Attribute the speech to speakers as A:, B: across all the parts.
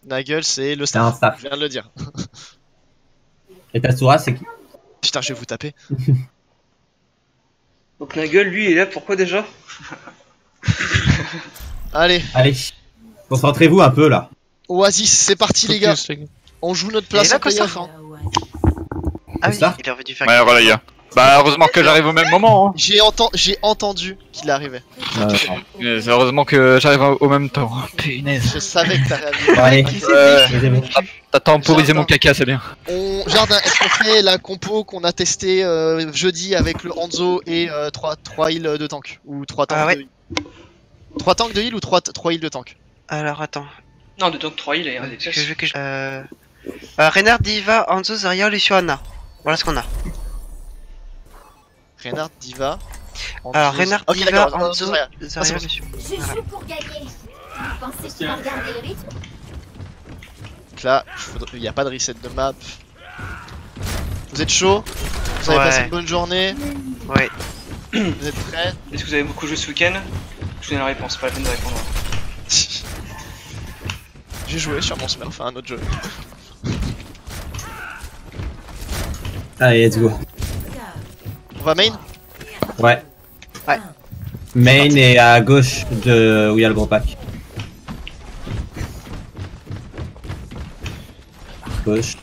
A: Nagel, c'est le
B: C'est un
A: staff.
B: staff.
A: Je viens de le dire.
B: Et Tatsura, c'est qui?
A: Putain, je vais vous taper.
C: Donc Nagel, lui, il est là pourquoi déjà?
A: Allez,
B: Allez, concentrez-vous un peu là.
A: Oasis, c'est parti les gars. On joue notre place
D: Et là,
A: en playoff.
D: Costa
A: Hein.
D: Ah oui,
B: ça
D: il est revenu faire.
E: Ouais, voilà, les gars. Bah, heureusement que j'arrive au même moment. Hein.
A: J'ai entendu qu'il arrivait.
E: Heureusement que j'arrive au même temps. Punaise.
A: Je savais que t'allais
B: Bon,
A: arriver.
B: allez, c'est bon.
E: T'as temporisé mon caca, c'est bien.
A: Jardin, est-ce qu'on fait la compo qu'on a testé jeudi avec le Hanzo et 3 heals de tank? Ou 3 tanks
D: ouais.
A: de heal? 3 tanks de heal ou 3 heals de tank?
D: Alors attends.
C: Non, de donc 3 il est un des
D: Que je veux que je. Reinhardt, Diva, Hanzo, Zarya, Lucio, Anna. Voilà ce qu'on a.
A: Reinhardt, Diva. Hanzo,
D: Alors Reinhardt,
A: ok,
D: Diva,
A: d'accord,
D: Hanzo,
A: Zarya.
D: Zarya,
A: c'est
D: Lucio.
F: Je joue pour gagner. Vous pensez qu'il va regarder le rythme?
A: Donc là, il n'y a pas de reset de map. Vous êtes chaud? Vous avez
D: Ouais.
A: passé une bonne journée?
D: Ouais.
A: Vous êtes prêts?
C: Est-ce que vous avez beaucoup joué ce week-end? Je vous donne la réponse, pas la peine de répondre.
A: J'ai joué sur mon Smurf à un autre jeu.
B: Allez, let's go.
A: On va main?
B: Ouais.
D: Ouais.
B: Main est à gauche de où il y a le gros pack. Gauche.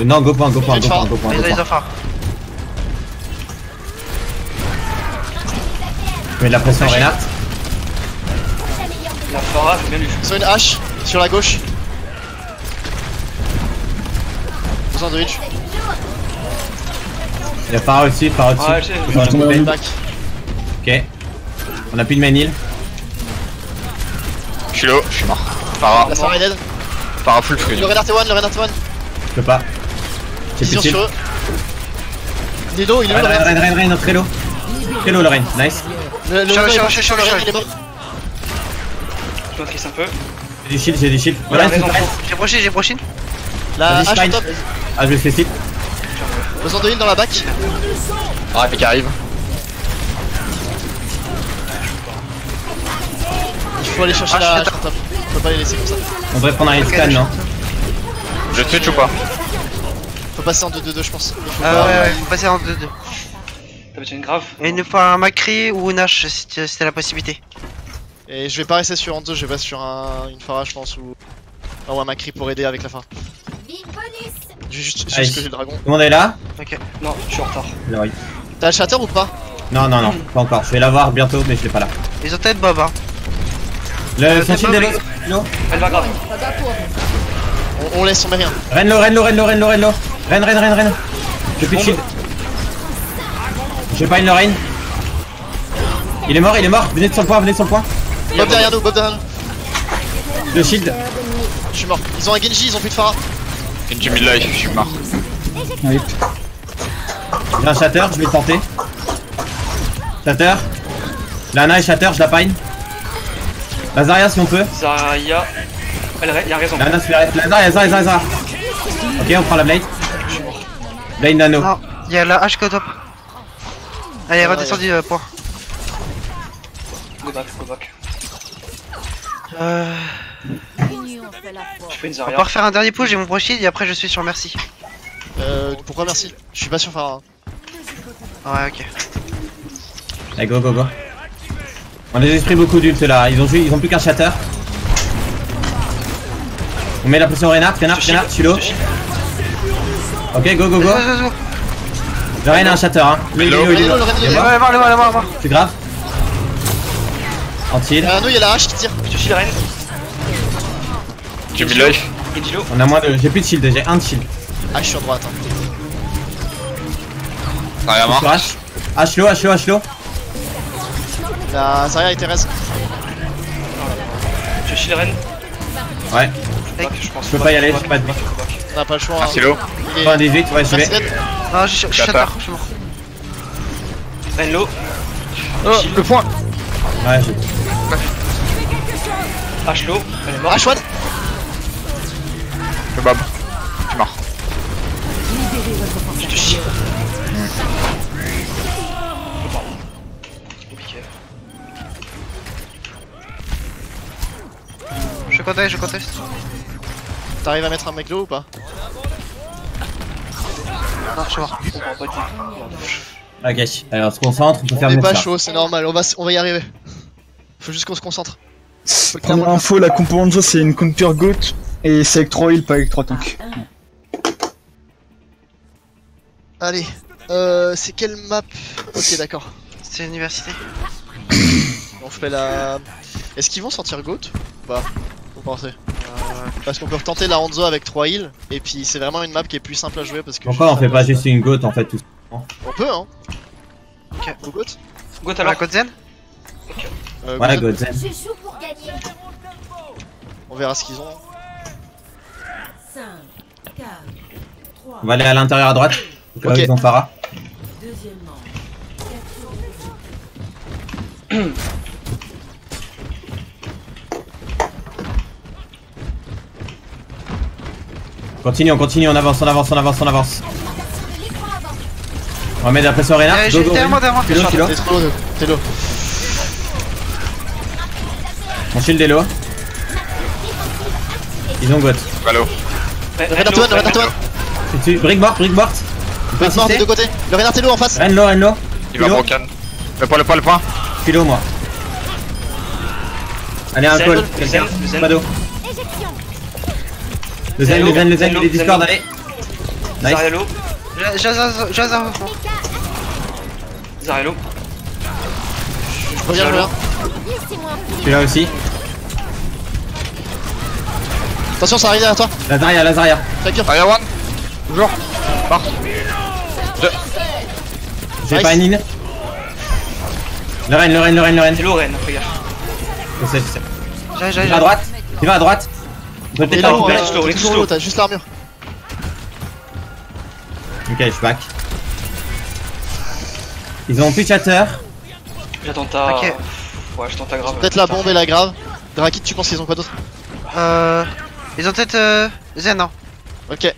B: Non, go point, go point, go point, go point.
D: Les enfants.
B: Je mets de la pression Reinhardt.
C: La Farah, j'ai bien lu.
A: Sur une hache, sur la gauche. Besoin de reach.
B: Il y a Farah aussi, Farah
C: Ouais,
B: dessus.
C: je sais.
B: Dans le
A: On
B: main.
A: back.
B: Ok. On a plus de main heal.
E: Je suis low, je suis mort. Farah,
A: La Sarah est dead.
E: Farah full free.
A: Le Reinhardt est one, le Reinhardt est one.
B: Je peux pas. J'ai plus
A: Vision
B: de heal.
A: sur eux. Nido, il est où le
B: Rein,
A: Reinhardt?
B: Rein, notre Elo. Elo, le Rein, nice.
A: Le
D: Sur le
A: Reinhardt,
D: sur le
A: il est mort.
C: Je m'inquiète un peu.
B: J'ai du shield.
C: Voilà,
B: Rein,
C: raison.
D: J'ai broché.
A: La
B: Vas-y,
A: hache au
B: Spine.
A: top.
B: Ah, je vais faire steal.
A: Besoin de heal dans la back.
E: Ah, mais qui arrive.
A: Il faut aller chercher
D: Ah,
A: la
D: je
A: hache
D: suis
A: au top. On peut pas les laisser comme ça.
B: On devrait prendre un heal scan, non?
E: Je switch ou pas?
A: Faut passer en 2-2-2 je pense. Il faut
D: Ah
A: pas-
D: ouais, faut passer en 2-2.
C: T'as battu une grave.
D: Et il nous faut un Macri ou une hache si c'était la possibilité.
A: Et je vais pas rester sur Hanzo, je vais pas sur une Farah je pense ou un Macri pour aider avec la fin.
F: Big bonus.
A: J'ai juste
B: Allez.
A: que j'ai le dragon.
B: Tout le monde est là?
D: Ok.
C: Non, je suis en retard.
B: Oui.
A: T'as le shatter ou pas?
B: Non, non, non, pas encore. Je vais l'avoir bientôt, mais je l'ai pas là.
D: Ils ont peut-être Bob hein.
B: Le
D: c'est
B: son shield
D: pas
B: est
D: vrai.
B: low.
C: Elle va grave.
A: On laisse, on met rien.
B: Renlo, Renlo, Renlo, Renlo, Renlo. Ren. J'ai plus de shield. J'ai pas une Lorraine. Il est mort. Venez sur le point,
A: Bob derrière nous, Bob derrière nous.
B: Le shield.
A: Je suis mort. Ils ont un Genji, ils ont plus de Farah.
E: Genji mid-life, je suis mort.
B: J'ai un shatter, je vais tenter. Shatter. Lana et shatter, je la pine. La Zarya si on peut.
C: Zarya. Il a raison.
B: Lana, Zarya. Ok, on prend la blade. Blade nano.
D: Non, il y a la hache qui est au top. Allez, redescendu point.
C: Go back.
F: L'union fait la force.
C: Je fais une
D: On
C: Zarya.
D: va refaire un dernier push, j'ai mon brochet et après je suis sur merci.
A: Pourquoi merci? Je suis pas sur Farah.
D: Ouais, ok.
B: Allez, go. On les esprit beaucoup d'ult là. Ils ont plus qu'un shatter. On met la pression Reinhardt, je suis low. Ok, go.
D: Go.
B: Le Rein a un shatter, hein. Il est low.
A: Le Reinhardt
B: Il est
A: est
B: mort.
D: Ouais, voir.
B: C'est grave. Anti-heal.
A: Nous, il y a la hache qui tire.
C: Je suis la reine.
E: J'ai mid-life.
C: Genjilo.
B: On a moins de. J'ai plus de shield, j'ai un de shield.
A: Hache sur droite. Hein.
E: Zarya mort.
B: Sur H. H low.
A: La Zarya et Thérèse.
C: Je suis la reine.
B: Ouais.
C: Je pense.
B: Je peux pas y aller, j'ai pas de vie.
A: On n'a pas le choix.
E: Merci
A: hein.
E: low.
A: Il est-
B: 98, ouais, je
A: Merci
B: vais.
A: d'être.
D: Non, je suis shatter, je suis mort.
C: Reine low.
E: Oh, le point.
B: Ouais, j'ai.
C: H low. Elle est morte.
A: Hache one.
E: Le Bob. Je suis mort.
C: Je te chie. Compliqué.
D: Je conteste.
A: T'arrives à mettre un mec low ou pas?
D: Non, je suis mort.
C: Je comprends pas du tout.
B: Ok, allez, on se concentre, on peut faire
A: On est
B: mieux
A: pas
B: que ça.
A: chaud, c'est normal, on va y arriver. Faut juste qu'on se concentre.
G: Pour info, la compo Hanzo c'est une comp pure goat et c'est avec 3 heals, pas avec 3 tanks.
A: Allez, c'est quelle map? Ok, d'accord.
D: C'est l'université.
A: On fait la... Est-ce qu'ils vont sortir GOAT ou pas? Vous pensez? Parce qu'on peut retenter la Hanzo avec 3 heals, et puis c'est vraiment une map qui est plus simple à jouer parce que...
B: Pourquoi on fait pas juste une goat en fait tout
A: On peut hein.
D: Ok.
A: Au GOAT
C: Go
D: La
C: alors.
D: code zen.
B: Voilà,
A: GOAT,
B: Godzen.
F: Je joue pour gagner.
A: on verra ce qu'ils ont.
H: 5, 4, 3,
B: On va aller à l'intérieur à droite. Au cas où
A: Ok.
B: ils ont Pharah.
H: deuxièmement.
B: Continue, on continue, on avance, on avance, on avance, on avance. On va mettre la pression Reinhardt. Go,
D: J'ai
B: go,
D: derrière moi, derrière moi.
B: Kilo, kilo.
A: T'es low.
B: Mon shield est low. Ils ont goat.
E: Valo.
A: Renard Toan, Renard Toan.
B: Brick morte, brick morte. Tu peux
A: Renard mort des deux
B: assister.
A: côtés. Le Renard est low en face.
B: Ren low, Ren low.
E: Il va
B: Kilo.
E: broken. Le point.
B: Kilo, moi. Allez, un
C: Zen,
B: call.
C: Zen,
B: Quelqu'un.
C: Zen.
B: Pas d'eau. Le zen, le zen, le zen, les discords, allez. Nice.
C: Zariello.
D: Jaza.
C: Zariello.
A: Je reviens, je reviens.
F: Laissez-moi un
B: Celui-là aussi.
A: Attention, ça arrive derrière toi.
B: Lazaria, Lazaria.
A: Très bien.
E: Area one. Toujours. Part.
B: J'ai
A: Nice.
B: pas une in. Le Ren.
C: C'est Lorraine, fais gaffe.
B: Je sais. Tu
D: J'ai.
B: vas à droite. Tu vas à droite. On peut
A: T'es
B: peut-être la
A: low,
B: récupérer.
C: slow,
A: t'es
C: let's
A: toujours
C: slow.
A: low, t'as juste l'armure.
B: Ok, je back. Ils ont plus chatter.
C: J'attends ta.
D: Ok.
C: Ouais, je tente ta grave.
A: Peut-être la bombe et la grave. Drakit, tu penses qu'ils ont quoi d'autre?
D: Ils ont peut-être zen, non?
A: Ok.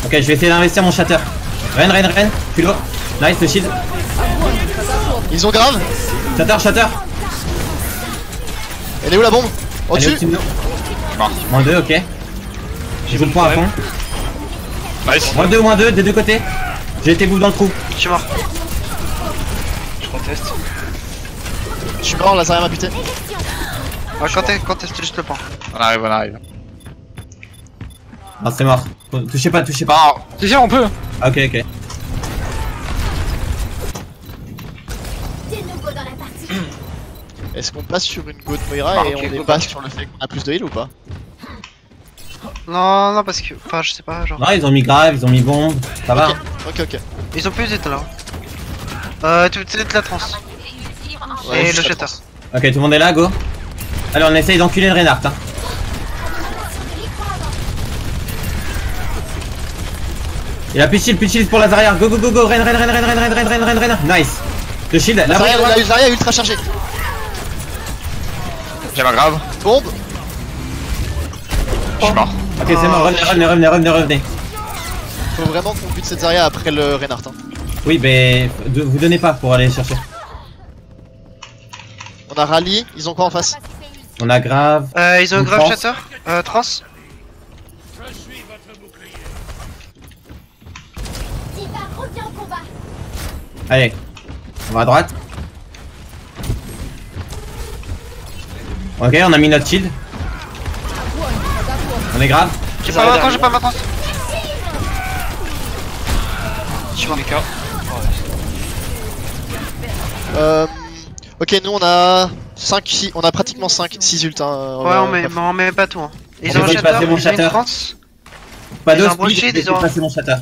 B: Ok, je vais essayer d'investir mon chatter. Ren. Culot. Nice, le shield.
A: Ils ont grave.
B: Chatter.
A: Elle est où la bombe?
B: Allez,
A: Au-dessus.
B: au-dessus de nous.
E: Mort.
B: Moins 2, ok. J'ai tout le point à fond.
E: Nice.
B: Moins 2, des deux côtés. J'ai été bouffe dans le trou.
D: Je suis mort.
C: Je conteste.
A: Je suis mort, Lazaria m'a buté.
D: Conteste juste le point.
E: On arrive.
B: Non, c'est mort. Touchez pas.
E: Ah, si, on peut.
B: Ok.
F: de nouveau dans la partie.
A: Est-ce qu'on passe sur une Goat Moira
C: Bah,
A: et
C: ok,
A: on
C: go
A: dépasse
C: back.
A: sur le fait qu'on a plus de heal ou pas?
D: Non, parce que. Enfin, je sais pas, genre.
B: Non, ils ont mis grave, ils ont mis bombe. Ça va.
A: Ok.
D: Ils ont plus d'état là. Tu veux peut-être la trans.
A: Ouais,
D: Et
A: juste
D: le
A: la
D: shatter.
A: trans.
B: Ok, tout le monde est là, go. Allez, on essaye d'enculer le Reinhardt. Hein. Il a plus de shield pour Lazaria. Go. Ren. Nice. Le shield, la
A: Lazaria ultra chargé.
E: J'ai ma grave.
A: Bombe.
E: Je suis mort.
B: Ok, c'est mort. Revenez.
A: Faut vraiment qu'on bute cette Zarya après le Reinhardt. Hein.
B: Oui, mais vous donnez pas pour aller chercher.
A: On a rallye, ils ont quoi en face?
B: On a grave.
D: Ils ont
B: Une
D: grave
B: trans.
D: shatter. Trans.
F: Diva revient au combat.
B: Allez, on va à droite. Ok, on a mis notre shield. On est grave.
D: J'ai pas ma trans.
C: Je suis Mika.
A: Ok, nous on a 5, on a pratiquement 6 ult. Hein,
D: Ouais, on met pas tout. Hein. Ils
B: On
D: ont un
B: peut passer
D: shatter,
B: mon
D: ils ont une
B: shatter.
D: trans.
B: Pas
D: Ils ont
B: d'os,
D: un bon shield, ils ont un-
B: passer mon shatter.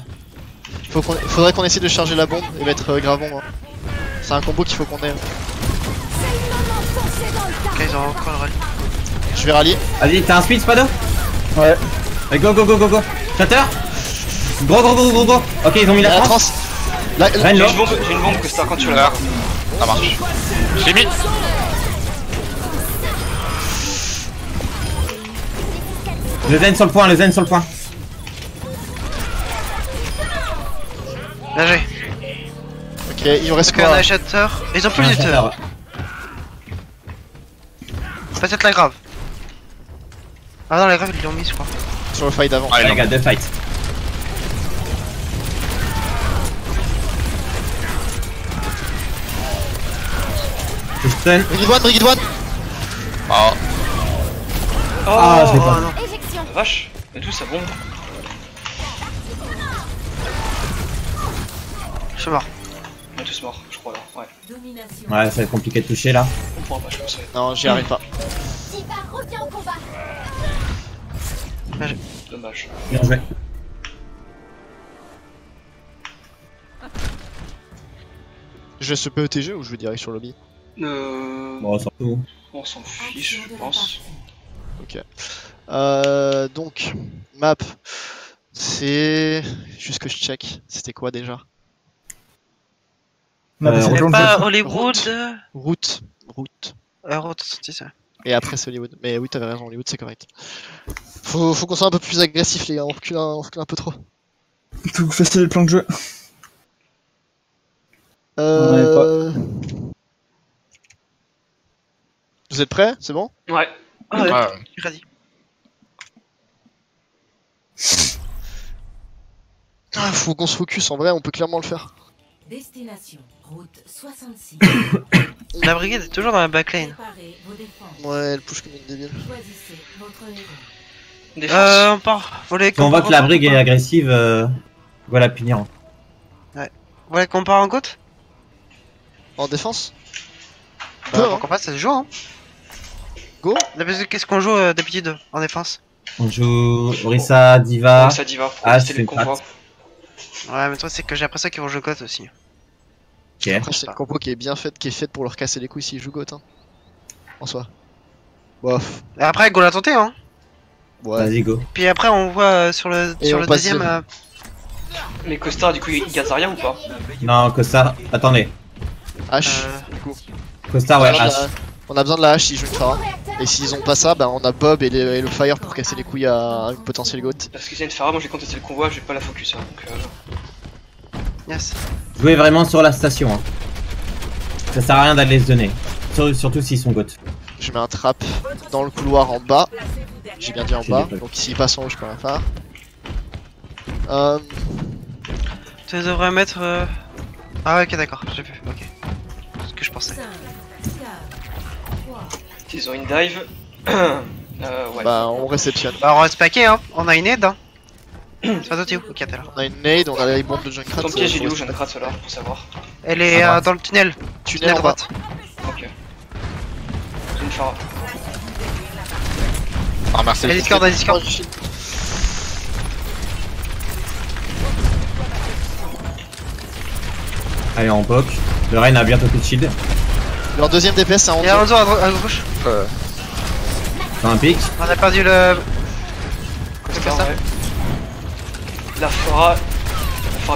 A: Faudrait qu'on essaie de charger la bombe et mettre grave bombe. Hein. C'est un combo qu'il faut qu'on ait.
D: Ok, ils ont encore le rallye.
A: Je vais rallier.
B: Vas-y, t'as un speed, Spado?
G: Ouais.
B: Allez, go. Shatter. Gros. Ok, ils ont mis
A: Il y a
B: la
A: la
B: trans.
A: trans. La-
B: Ren low.
C: J'ai une bombe que Star quand tu
E: Là.
C: l'as.
E: Ça marche. Je l'ai mis.
B: Le zen sur le point.
D: Là j'ai.
A: Ok, il nous reste
D: Ok, on
A: quoi?
D: a shatter. Ils ont plus
B: Un
D: d'état.
B: shatter.
D: Peut-être la grave. Ah non, les graves ils l'ont mis, je crois.
A: Sur le fight d'avant.
E: Ah,
B: Ouais, les gars, deux fights. Je stun.
A: Brigade One.
E: Ah,
B: Ah, je l'ai pas.
D: non.
F: Éjection.
C: La vache. Et tout, ça bombe.
D: Je suis mort.
C: On est tous morts, je crois là. Ouais.
H: Domination.
B: Ouais, ça va être compliqué de toucher là.
C: On pourra pas, je pense. Ouais.
A: Non, j'y arrive pas.
F: Diva revient au combat.
C: Dommage.
B: Bien joué.
A: Je laisse ce PETG ou je vais direct sur le lobby?
B: Bon, surtout.
C: On s'en fiche, je pense.
A: Ok. Donc, map. C'est. Juste que je check. C'était quoi déjà?
G: On a passé
B: on
G: le
B: est
G: plan de
D: Pas
G: jeu.
D: Hollywood.
A: Route.
D: Route 66, ouais.
A: Et après c'est Hollywood. Mais oui, t'avais raison, Hollywood c'est correct. Faut qu'on soit un peu plus agressif, les gars. On recule un peu trop.
G: Faut que vous fassiez le plan de jeu.
A: Vous êtes prêts? C'est bon?
C: Ouais.
D: Ah ouais,
E: ouais.
D: ready.
A: Ah, faut qu'on se focus, en vrai, on peut clairement le faire.
H: Destination. Route 66.
D: La brigade est toujours dans la backlane.
H: Préparez vos défenses.
A: Ouais, elle push comme une débile.
H: Choisissez votre héros.
C: Défense.
D: On part. Voulez
B: Si on voit que la brigue est agressive, on va la punir.
D: Voulez qu'on part en côte?
A: En défense?
D: Bah,
A: Peu, hein.
D: pourquoi pas, ça se joue, hein.
A: Go?
D: Qu'est-ce qu'on joue d'habitude en défense?
B: On joue Orisa, Diva.
C: Ça diva.
B: Ah,
C: C'était
B: c'est
C: les
B: une
C: convois.
B: patte.
D: Ouais, mais le truc c'est que j'ai l'impression qu'ils vont jouer côte aussi.
B: Ok.
A: Après, c'est une compo qui est bien faite, qui est faite pour leur casser les couilles s'ils jouent GOAT, hein. En soi. Bof.
D: Et après, go l'a tenté, hein.
A: Ouais.
B: Vas-y, go.
D: Puis après, on voit sur le,
A: Et
D: sur
A: on
D: le
A: passe
D: deuxième.
A: sur-
C: Mais Costa, du coup, il garde Zarya ou pas?
B: Non, Costa. Attendez.
A: H.
D: Euh,
A: Du coup.
B: Costa, ouais,
A: On a besoin de
B: H.
A: la- On a besoin de la hache s'ils jouent une Pharah. Et s'ils ont pas ça, bah on a Bob et le Fire pour casser les couilles à un potentiel GOAT.
C: Parce que c'est une Farah, moi j'ai contesté le convoi, j'ai pas la focus. Hein, donc,
D: yes.
B: Jouez vraiment sur la station. Hein. Ça sert à rien d'aller se donner. Surtout s'ils sont goth.
A: Je mets un trap dans le couloir en bas.
H: Placez-vous derrière.
A: J'ai bien dit en
B: J'ai
A: bas.
B: dit pas.
A: Donc s'ils passent en haut, je peux rien faire.
D: Tu devrais mettre. Ah, ouais, ok, d'accord, j'ai vu, ok. C'est ce que je pensais.
H: 5, 4, 3,
C: ils ont une dive. Ouais.
A: Bah on réceptionne.
D: Bah, on reste paquet, hein. On a une aide, hein. C'est pas toi, t'es où? Ok, t'es là.
A: On a une nade, on a les bombes de Junkrat.
C: Ton piège il est où, j'en ai là pour savoir.
D: Elle est
B: À droite.
D: dans le tunnel.
A: Tunnel
D: à
A: en bas.
D: droite.
C: Ok. J'ai une Farah.
E: Ah, merci.
D: Elle est Discord, elle est Discord.
B: Allez, on poke. Le Rain a bientôt plus de shield.
A: Leur deuxième DPS c'est un
D: Et à
A: 11.
D: à gauche.
B: C'est un pic.
D: On a perdu le.
C: Costa,
D: ça.
C: ouais. La Farah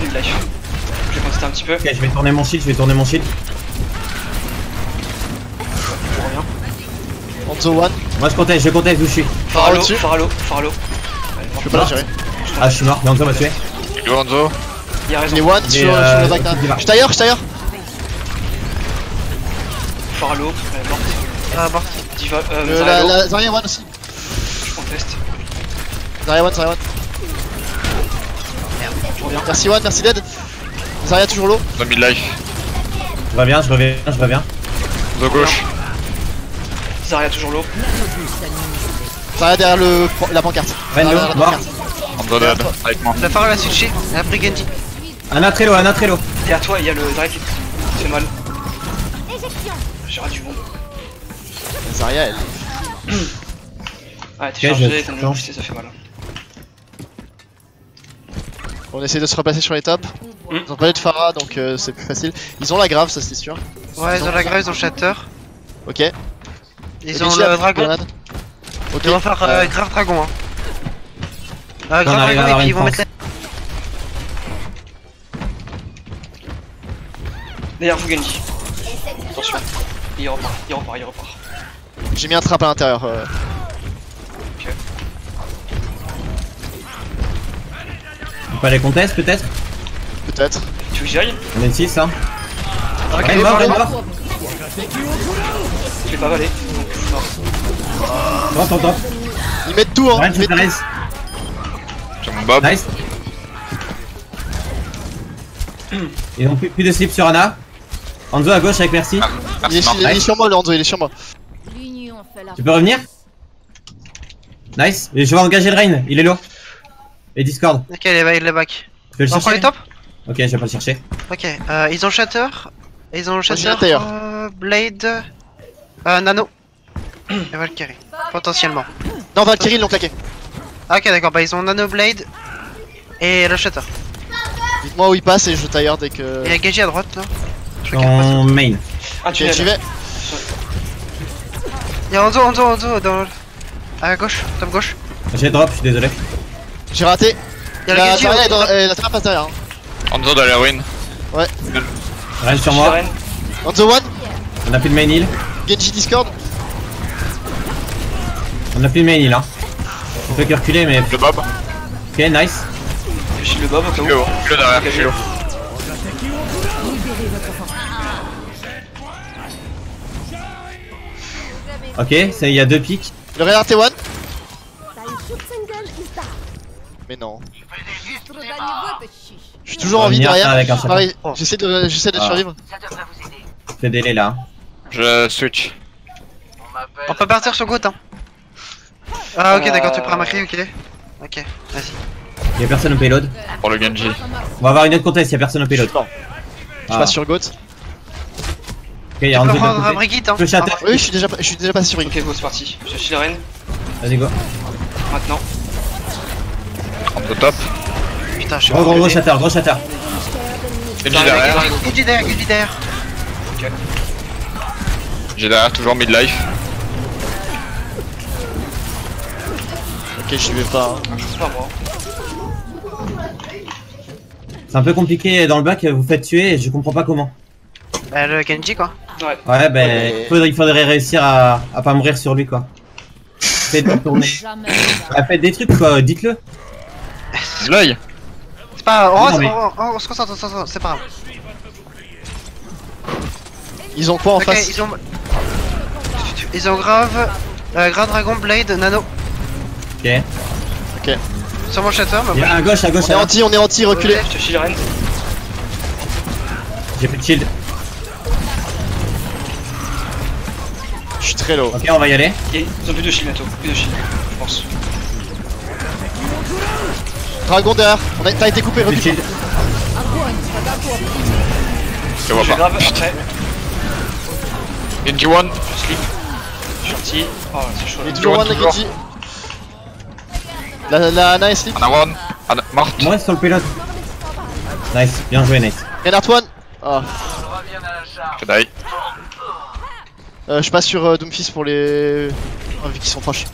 C: du life. Je vais contester un petit peu.
B: Ok, je vais tourner mon shield,
C: Je reviens.
A: Hanzo one.
B: Moi je conteste où je suis.
C: Faralo,
A: au-dessus.
C: Faralo.
A: Je peux pas la gérer.
B: Ah, je suis mort, Ganzo m'a tué.
E: Yo, Hanzo.
C: Il a raison.
A: Les one
B: Mais,
A: sur le back.
B: Diva.
A: Je tailleur.
C: Faralo, elle est morte.
D: Ah, bon.
C: Diva,
A: La Zarya one aussi.
C: je conteste.
A: Zarya one.
C: Je reviens.
A: Merci one, merci dead. Zarya toujours low.
E: On a mis life.
B: Je reviens.
E: De gauche.
C: Zarya toujours low.
A: Zarya derrière la pancarte.
B: Rain
A: Zarya
B: low,
A: derrière la
B: mort.
A: pancarte.
E: Hanzo dead. Avec moi.
D: La Farah l'a switché. Elle a pris Genji.
B: Anna Trello.
C: Et à toi, il y a le Zarya qui fait mal.
F: Éjection.
C: J'ai ras du bon.
A: Zarya elle.
C: Ouais, t'es
B: Ok,
C: chargé,
B: je-
C: t'as une bouche, ça fait mal.
A: On essaie de se replacer sur les tops. Ils ont pas de Pharah donc c'est plus facile. Ils ont la grave, ça c'est sûr.
D: Ouais, ils ont la grève, ils ont Shatter.
A: Ok.
D: Ils ont le dragon.
A: Ok.
D: Ils vont faire grave dragon, hein. Grave
B: On arrive à
D: dragon, et
B: avoir
D: puis ils
B: une
D: vont mettre
B: force.
C: Derrière vous, Genji. Attention. Il repart.
A: J'ai mis un trap à l'intérieur.
C: Ok.
B: On peut aller contest peut-être.
A: Peut-être.
C: Tu veux que j'y aille?
B: On est 6 hein.
A: Ok,
B: Rain mort.
C: Je l'ai pas valé. Donc, je suis mort.
B: Top.
A: Il mettent tout, hein.
B: Ren,
A: Ils mettent tout.
B: Thérèse.
E: J'ai mon Bob.
B: Nice. Ils ont plus de slip sur Ana. Hanzo à gauche avec Merci.
A: Il est sur moi, le Hanzo, il est sur moi.
F: L'union fait la
B: Tu peux revenir? Nice. Et je vais engager le Rain, il est low. Et Discord.
D: Ok, il est back.
B: Tu veux le
D: On prend
B: chercher?
D: les top?
B: Ok, je vais pas le chercher.
D: Ok, ils ont Shatter. Ils ont
A: j'ai
D: Shatter,
A: l'intérieur.
D: Blade, Nano. Et Valkyrie, potentiellement.
A: Non, Valkyrie, ils l'ont claqué.
D: Ah, ok, d'accord, bah ils ont Nano Blade et le Shatter.
A: Dites-moi où il passe et je tire dès que.
D: Il y a Genji à droite là. Je regarde pas ça.
B: En main.
C: Un
A: Ok,
C: tunnel.
A: j'y vais.
D: Il y a Hanzo dans. À gauche, top gauche.
B: J'ai drop, je suis désolé.
A: J'ai raté.
D: Il y a le
A: La
D: Genji
A: Zarya est dans-
D: au-
A: la Zarya passe derrière. Hein.
E: Hanzo dans la ruine.
B: Rain sur
C: J'ai
B: moi.
C: la reine.
A: Hanzo one,
B: On a plus de main heal.
A: Genji Discord.
B: On a plus de main heal hein. On peut que reculer mais.
E: Le Bob.
B: Ok, nice.
C: Je suis le Bob au cas où.
E: Je suis derrière, je suis low.
B: Ok, il y a 2 pics.
A: Le Renard T1. Mais non. Je suis toujours
B: On va
A: en vie
B: venir
A: derrière.
B: avec un
A: Pareil, j'essaie de
B: Ah.
A: survivre.
B: C'est délai là.
E: Je switch.
D: On peut partir sur Goat hein. Ah ok d'accord, tu prends ma clé, ok. Ok, vas-y.
B: Y'a personne au payload.
E: Pour le Genji.
B: On va avoir une autre contest, y'a personne au payload.
A: Je passe sur Goat.
B: Ok, y'a
D: On
B: Hanzo
D: peut
B: de l'autre
D: prendre
B: côté.
D: Brigitte hein.
B: Le Shatter.
A: Oui, je suis déjà passé sur Ring.
C: Ok, go, c'est parti. Je suis la reine.
B: Vas-y go.
C: Maintenant.
E: Hanzo top.
D: Putain, je suis
B: Gros Shatter, gros Shatter.
E: Genji derrière.
D: Genji derrière.
E: J'ai derrière toujours midlife.
A: Ok, j'y vais pas. Hein.
C: C'est pas moi.
B: C'est un peu compliqué dans le bac, vous faites tuer et je comprends pas comment.
D: Le Genji quoi.
C: Ouais.
B: Ouais, ben
A: Ouais.
B: il faudrait réussir à pas mourir sur lui quoi. Faites tourner. Faites des trucs quoi, dites-le.
E: L'œil.
D: C'est pas
B: Non,
D: grave,
B: mais-
D: on se concentre, c'est pas grave.
A: Ils ont quoi en
D: Ok,
A: face?
D: ils ont grave, Grand Dragon, Blade, Nano.
B: Ok.
D: Sur mon Shatter, mais
B: Il y a à gauche,
A: On est anti, reculez.
C: Je suis la reine.
B: J'ai plus de shield.
A: Je suis très low.
B: Ok, on va y aller.
C: Ils ont plus de shield bientôt. Plus de shield, je pense.
A: Dragon derrière. T'as été coupé,
B: Plus de
A: recule.
B: shield.
E: Je vois
C: J'ai
E: pas.
C: grave après.
E: Genji one.
C: Je slip. Je suis anti. Oh, c'est chaud.
A: Il est
C: là.
A: toujours one, la
E: toujours.
A: Genji. La Ana est slip.
E: Ana one. Ana morte.
B: Moi sur le pilote. Nice, bien joué Nate.
A: Renard one. Ah.
E: Je die.
A: Je passe sur Doomfist pour les. Oh, vu qu'ils sont proches.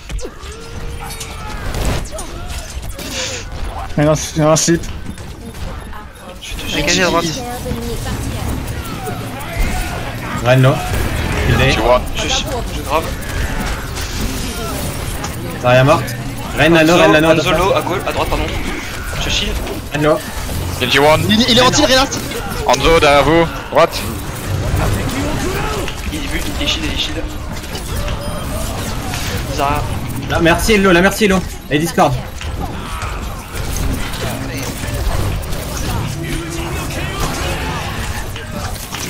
G: Mais non, c'est un slip.
D: J'ai Genji à droite.
B: Renlo.
E: Genji one.
C: Je grave.
B: Zarya morte. Ren Nano,
C: Hanzo
B: attention.
C: low, à gauche, à droite, pardon. Je shield.
B: Renlo.
E: Genji one.
A: Il est anti, Renard.
E: Hanzo derrière vous. Droite.
C: Il est shield, il est shield. Zara.
B: La merci Hello, la merci Hello. Et Discord.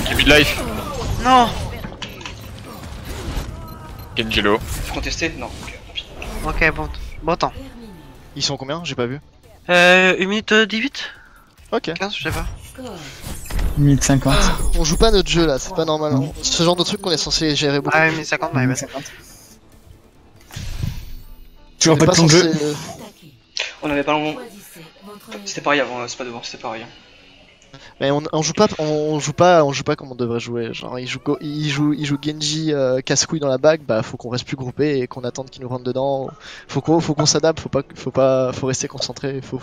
E: Genji midlife.
D: Non.
E: Genji low.
C: Faut contester? Non. Ok, tant pis.
D: Ok, bon temps.
A: Ils sont combien? J'ai pas vu.
D: 1 minute 18
A: Ok.
D: 15, je sais pas.
H: Score
G: 1050.
A: On joue pas notre jeu là, c'est pas normal. Hein. Ce genre de truc qu'on est censé gérer beaucoup.
D: Ah, 1050, my bad.
G: 1050. Toujours
A: On
G: pas
A: est
G: de ton jeu.
A: censé,
H: attaqué.
C: On avait pas long.
H: Choisissez votre
C: C'était pareil avant, c'est pas devant, c'était pareil.
A: Mais on joue pas comme on devrait jouer. Genre il joue Genji casse-couille dans la bague, bah faut qu'on reste plus groupé et qu'on attende qu'il nous rentre dedans. Faut qu'on s'adapte, faut rester concentré, faut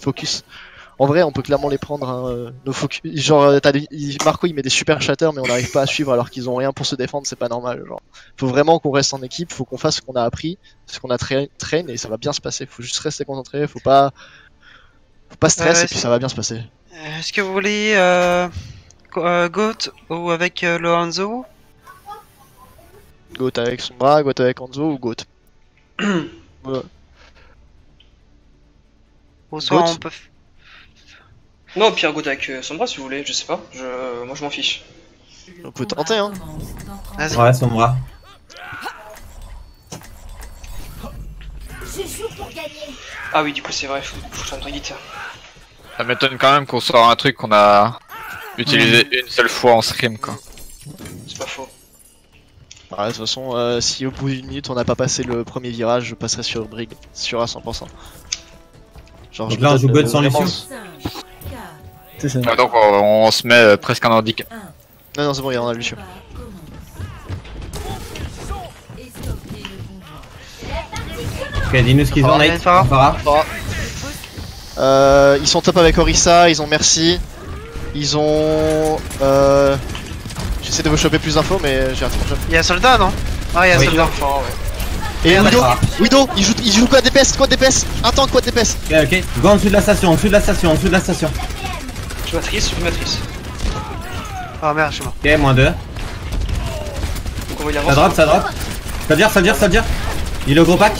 A: focus. En vrai, on peut clairement les prendre hein, nos focus. Genre Marco il met des super shatters mais on n'arrive pas à suivre alors qu'ils ont rien pour se défendre, c'est pas normal. Genre faut vraiment qu'on reste en équipe, faut qu'on fasse ce qu'on a appris, ce qu'on a train et ça va bien se passer. Faut juste rester concentré, faut pas stress et puis ça va bien se passer.
D: Est-ce que vous voulez Goat ou avec le Hanzo?
A: Goat avec Sombra, Goat avec Hanzo ou Goat. Ouais.
D: Ou soit
A: Goat.
D: on peut.
C: Non, au pire, go avec Sombra si vous voulez, je sais pas. Moi je m'en fiche.
A: On peut tenter, hein.
D: Vas-y.
B: Ouais, Sombra.
F: Je joue pour gagner.
C: Ah oui, du coup, c'est vrai, faut que je sois Brigitte.
E: Ça m'étonne quand même qu'on sort un truc qu'on a utilisé une seule fois en stream quoi.
C: C'est pas faux.
A: Ouais, de toute façon, si au bout d'une minute on n'a pas passé le premier virage, je passerai sur Brig, sûr à 100%. Genre,
B: Donc
A: je
B: là, on
A: me
B: joue
A: donne,
B: God sans
A: vraiment-
B: Lucio.
H: 5, 4,
G: C'est ça.
E: Ah, donc on se met presque en handicap.
H: 1.
A: Non, non, c'est bon, il y en a Lucio.
H: Commence. Et stoppez le convoi.
B: Ok, dis-nous ce qu'ils ont,
D: Farah,
B: Nate.
D: Farah.
B: Farah.
A: Ils sont top avec Orisa, ils ont Merci, ils ont. J'essaie de vous choper plus d'infos, mais j'ai raté mon job.
D: Il y a soldat, non? Ah, il y a
B: Oui.
D: soldat.
C: Enfin, ouais.
A: Et Widow,
B: Farah.
A: Widow, il joue quoi DPS, un tank, quoi DPS.
B: Ok, ok. Go en dessous de la station, en dessous de la station, en dessous de la station.
C: Je matrice, je matrice.
D: Ah merde, je suis mort.
B: Ok, moins 2.
C: Donc on va y
B: Ça
C: avancer.
B: drop, ça drop. Ça dire. Il est au gros pack.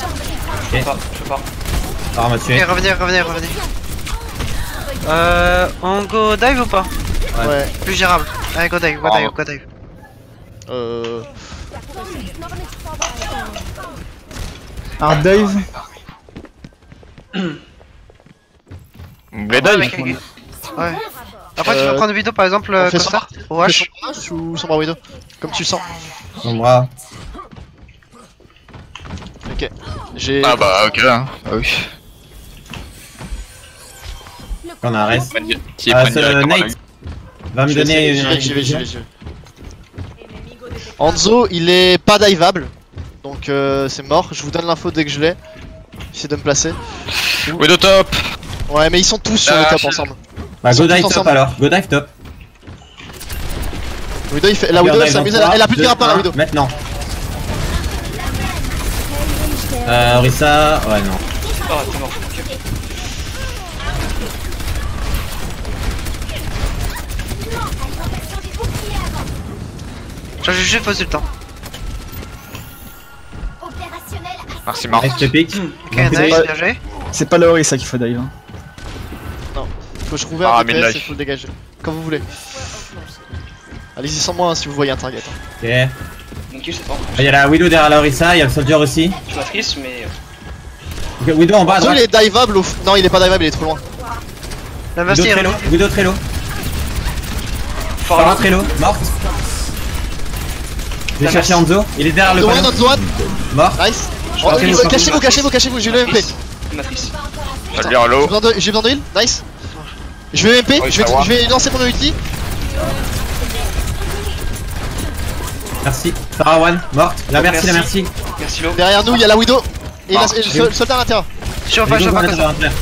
C: Je peux pas.
B: Farah m'a tué.
D: Ok, revenez. On go dive ou pas?
A: Ouais.
D: Plus gérable. Allez, go dive.
G: Hard dive.
E: Les dive.
D: Ouais. Après, tu peux prendre une vidéo par exemple,
A: on fait
D: Costa au
A: Fais
D: H.
A: son H ou Sombra Widow, comme tu le sens.
B: Sombra.
A: Ok. J'ai.
E: Ah bah ok. Hein. Ah oui.
B: On arrête.
E: Qui
B: Ah,
E: prennent directement
B: Nate. Va me
A: J'y vais,
B: donner
A: j'y vais. Hanzo, il est pas diveable, donc c'est mort. Je vous donne l'info dès que je l'ai. Essayez de me placer.
E: Widow top.
A: Ouais, mais ils sont tous sur le top ensemble.
B: Bah,
A: Ils sont
B: go
A: tous
B: dive top
A: ensemble.
B: alors. Go dive top.
A: Widow, il fait... La Widow, elle s'amuse, elle a plus de grappin, la Widow.
B: Maintenant. Orisa. Ouais, non.
C: Ah, t'es mort. Ok.
D: J'ai juste posé le temps.
F: Opérationnel à
E: Merci Marc.
B: Nice, je te pique.
D: Ok,
B: Donc,
D: nice,
G: c'est-
D: bien joué.
G: C'est pas la Orisa qu'il faut dive. Hein.
A: Faut que je trouve
E: Ah,
A: un DPS
E: mid-life.
A: et faut le dégager. Comme vous voulez. Allez-y sans moi hein, si vous voyez un target. Hein.
B: Ok. Ah,
C: Donc je sais pas.
B: il y a la Widow derrière la Orisa, il y a le Soldier aussi.
C: Je matrice, mais.
B: Ok, Widow en bas à
A: Hanzo,
B: droite.
A: il est diveable au... Non, il est pas diveable, il est trop loin.
D: La
B: Widow
D: Bastille est
B: très low. Widow très low. Farah très low. Morte. Je vais chercher Hanzo. Il est derrière le
A: Hanzo
B: panneau.
A: one, Hanzo one.
B: Mort.
A: Nice.
B: Cachez-vous,
A: Cachez-vous, j'ai le MP.
C: Matrice.
E: Je vais lire l'eau.
A: J'ai besoin de heal, nice. Je vais MP,
E: Oui,
A: je vais lancer mon ulti.
B: Merci. Farah one. Morte. La merci, la merci.
C: Merci Lo.
A: Derrière nous, il y a la Widow. Et,
E: Ah,
A: et le soldat à l'intérieur.
D: Je suis pas
B: Widow,
D: comme
B: on est
D: ça.
B: sur un player.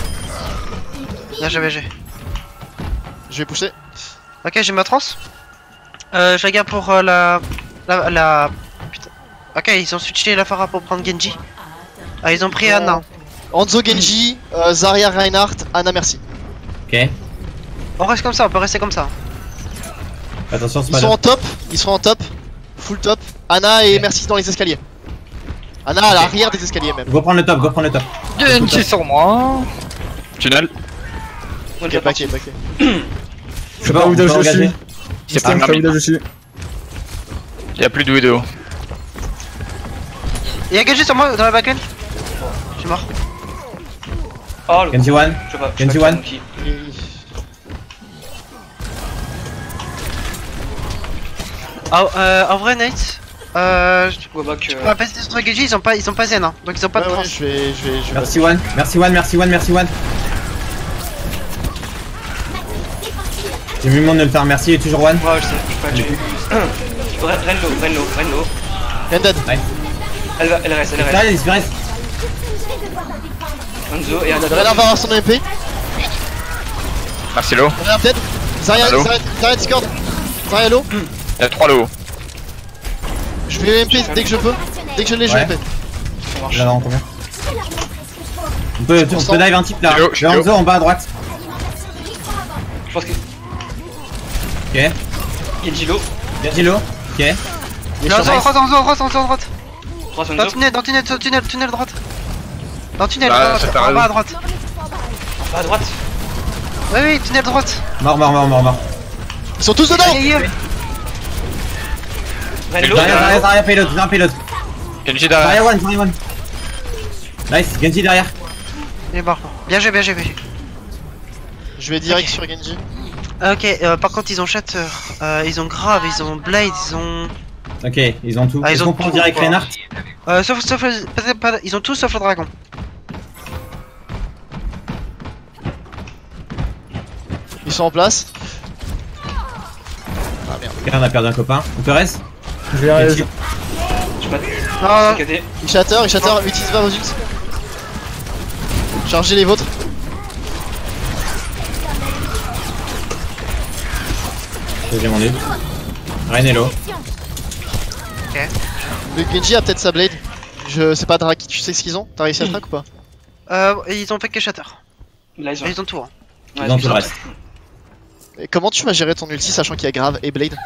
D: Bien joué, j'ai.
A: Je vais pousser.
D: Ok, j'ai ma trans. Je regarde pour la. Putain. Ok, ils ont switché la Farah pour prendre Genji. Ah, ils ont pris Anna.
A: Hanzo, Genji, Zarya, Reinhardt, Anna, merci.
B: Ok.
D: On reste comme ça, on peut rester comme ça.
B: Attention, c'est
A: Ils
B: pas
A: sont
B: là.
A: en top, full top. Anna et merci dans les escaliers. Anna à l'arrière des escaliers même.
B: Go prendre le top, go prendre le top.
E: Genji sur moi. Tunnel.
C: On est
A: Ok,
C: déjà parti.
A: backé.
B: Je sais pas,
G: Pas
B: on
G: où
B: peut
G: je
B: engager.
G: suis.
E: C'est pas
G: Système,
E: grave.
G: pas où je suis.
E: Y'a plus de Widow.
D: Il y a Genji sur moi dans la backend. Je suis mort.
C: Oh le.
B: Genji one.
C: Je sais pas.
B: Genji one.
C: Qui.
D: En vrai, Nate.
C: Je vois pas que.
D: Pour la passer sur Genji, ils sont pas zen, hein. Donc ils ont pas de trans.
A: je vais
B: Merci one. Merci one, merci one, merci one. J'ai vu le monde de le faire, merci, et toujours one.
C: Ouais, je sais, je peux pas tuer. Renlo.
A: Ended.
C: Elle reste.
B: Là, il se reste.
C: Hanzo et Anna.
A: Reinhardt va avoir son MP.
E: Merci Lo.
A: Reinhardt dead. Zarya
E: Allô
A: Discord. Zarya low.
E: Y'a 3 low.
A: Je vais MP dès que je peux. Dès que je l'ai, je vais
B: Ouais.
A: MP.
C: Ça marche.
B: Là, non, combien on peut dive un type là.
E: Je suis
B: Le Hanzo en bas à droite.
C: Je pense que.
B: Ok.
C: Genji Lo.
B: Genji low. Ok.
A: Il est
D: Non,
A: sur
D: en droite.
C: 3
D: Dans
C: Hanzo.
D: tunnel droite. Dans le tunnel,
E: Bah,
D: en
E: ça
D: bas,
E: t'a
D: en
E: raison.
D: bas à droite.
C: Pas à droite.
D: Oui, tunnel droite.
B: Mort.
A: Ils sont tous dedans.
D: Aïe, aïe.
C: Renlo,
B: Derrière, payload, un payload.
E: Genji derrière.
B: Derrière one. Nice, Genji derrière.
D: Il est mort. Bien joué.
A: Je vais direct sur Genji.
D: Ok, par contre ils ont Shatter, ils ont Grave, ils ont Blade, ils ont...
B: Ok, ils ont tout.
D: Ah, ils
B: Est-ce
D: ont
B: qu'on prend
D: tout,
B: direct
D: quoi.
B: Reinhardt?
D: Sauf peut-être pas... Ils ont tous sauf le dragon.
A: Ils sont en place. Ah merde.
B: Ok, on a perdu un copain. On peut reste?
G: Je vais
B: Genji.
C: je bats.
D: Non,
C: KD.
A: Il shatter, utilise pas vos ults. Chargez les vôtres.
B: J'ai mon ult. Renelo.
A: Le Genji a peut-être sa blade. Je sais pas, Draki, tu sais ce qu'ils ont? T'as réussi à track ou pas?
D: ils ont fait que Shatter.
C: Là, ils ont.
D: Ils ont tout. Hein.
C: Ouais,
B: Ils ont
C: ils
B: tout le
C: ont-
B: reste.
A: Et comment tu vas gérer ton ulti sachant qu'il y a Grave et Blade?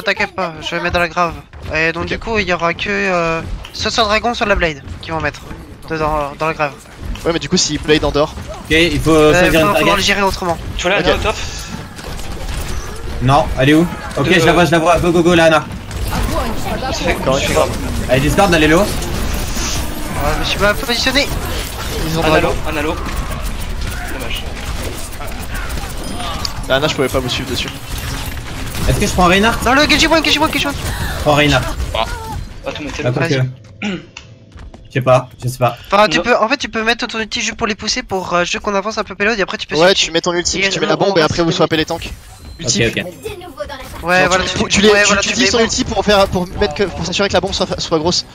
D: T'inquiète pas, je vais mettre dans la Grave. Et donc du coup il y aura que... soit sur le dragon, soit la Blade qui vont mettre dans la Grave.
A: Ouais, mais du coup, si Blade en dehors.
B: Ok, il faut
D: Il
B: choisir une
D: va falloir
B: target.
D: le gérer autrement.
C: Tu vois là,
A: Ok.
C: là, au top.
B: Non, elle est où? Ok, je la vois. Go, Lana.
C: C'est fait,
A: Correct.
C: je fais grave.
B: Allez, Discord, allez l'eau.
D: Je me suis pas positionné.
A: Ils ont
C: Un
A: Dragon.
C: halo. Dommage.
A: Là, je pouvais pas vous suivre dessus.
B: Est-ce que je prends Reinhardt?
D: Non, le Genji One.
B: Je prends Reinhardt.
C: Pas tout mettre
B: Ah, quoi que. Je sais pas.
D: Enfin,
C: Non.
D: en fait, tu peux mettre ton ulti juste pour les pousser pour juste qu'on avance un peu payload et après tu peux
A: Ouais,
D: switch.
A: tu mets ton ulti,
D: Et
A: puis tu mets
D: on
A: la bombe
D: va
A: et après vous
D: se
A: swappez les tanks. Ulti.
B: Ok.
F: De nouveau dans la
D: Ouais,
A: Genre,
D: voilà,
A: tu utilises ton ulti pour s'assurer que la bombe soit grosse.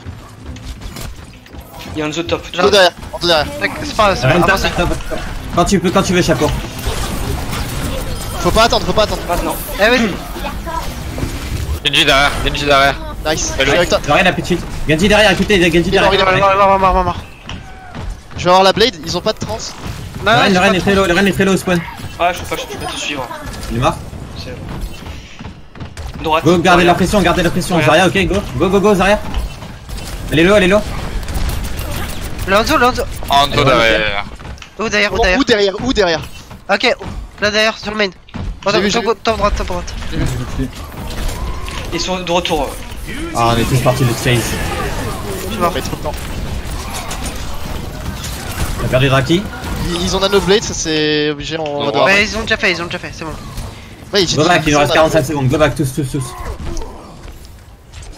C: Il y a un zoo top.
A: En dos derrière, en dos derrière.
D: C'est pas
B: Reinhardt,
D: avancez.
B: quand tu veux, chapeau.
A: Faut pas attendre.
C: Maintenant.
D: Eh oui,
E: Genji derrière.
A: Nice, je suis avec toi.
B: Lorraine, la petite. Genji derrière, écoutez, Genji
A: Il est mort, il est
B: derrière.
D: mort.
A: Je vais avoir la blade, ils ont pas de trans.
B: Lorraine est très low au spawn.
C: Ah, je peux pas te suivre.
B: Il est mort.
C: C'est- Droite.
B: Go, gardez la
C: derrière.
B: pression.
C: Ouais.
B: Zarya, ok, go, Zarya. Elle est low.
D: Lonzo.
E: En dos derrière.
D: Où derrière,
A: Où derrière?
D: Ok, là derrière, sur le main.
A: J'ai vu.
D: Top droite.
C: Ils sont de retour.
B: Ah, on est tous partis de Chase.
D: Je suis mort.
A: Mais trop de temps.
B: On a perdu Draki.
A: Ils ont nano blade, ça c'est obligé, on va devoir.
D: Ouais, ils ont déjà fait, c'est bon.
A: Ouais, j'ai
B: Go
A: dit,
B: back, il nous
A: ils ont
B: reste
A: nano
B: 45 secondes. Go back, tous.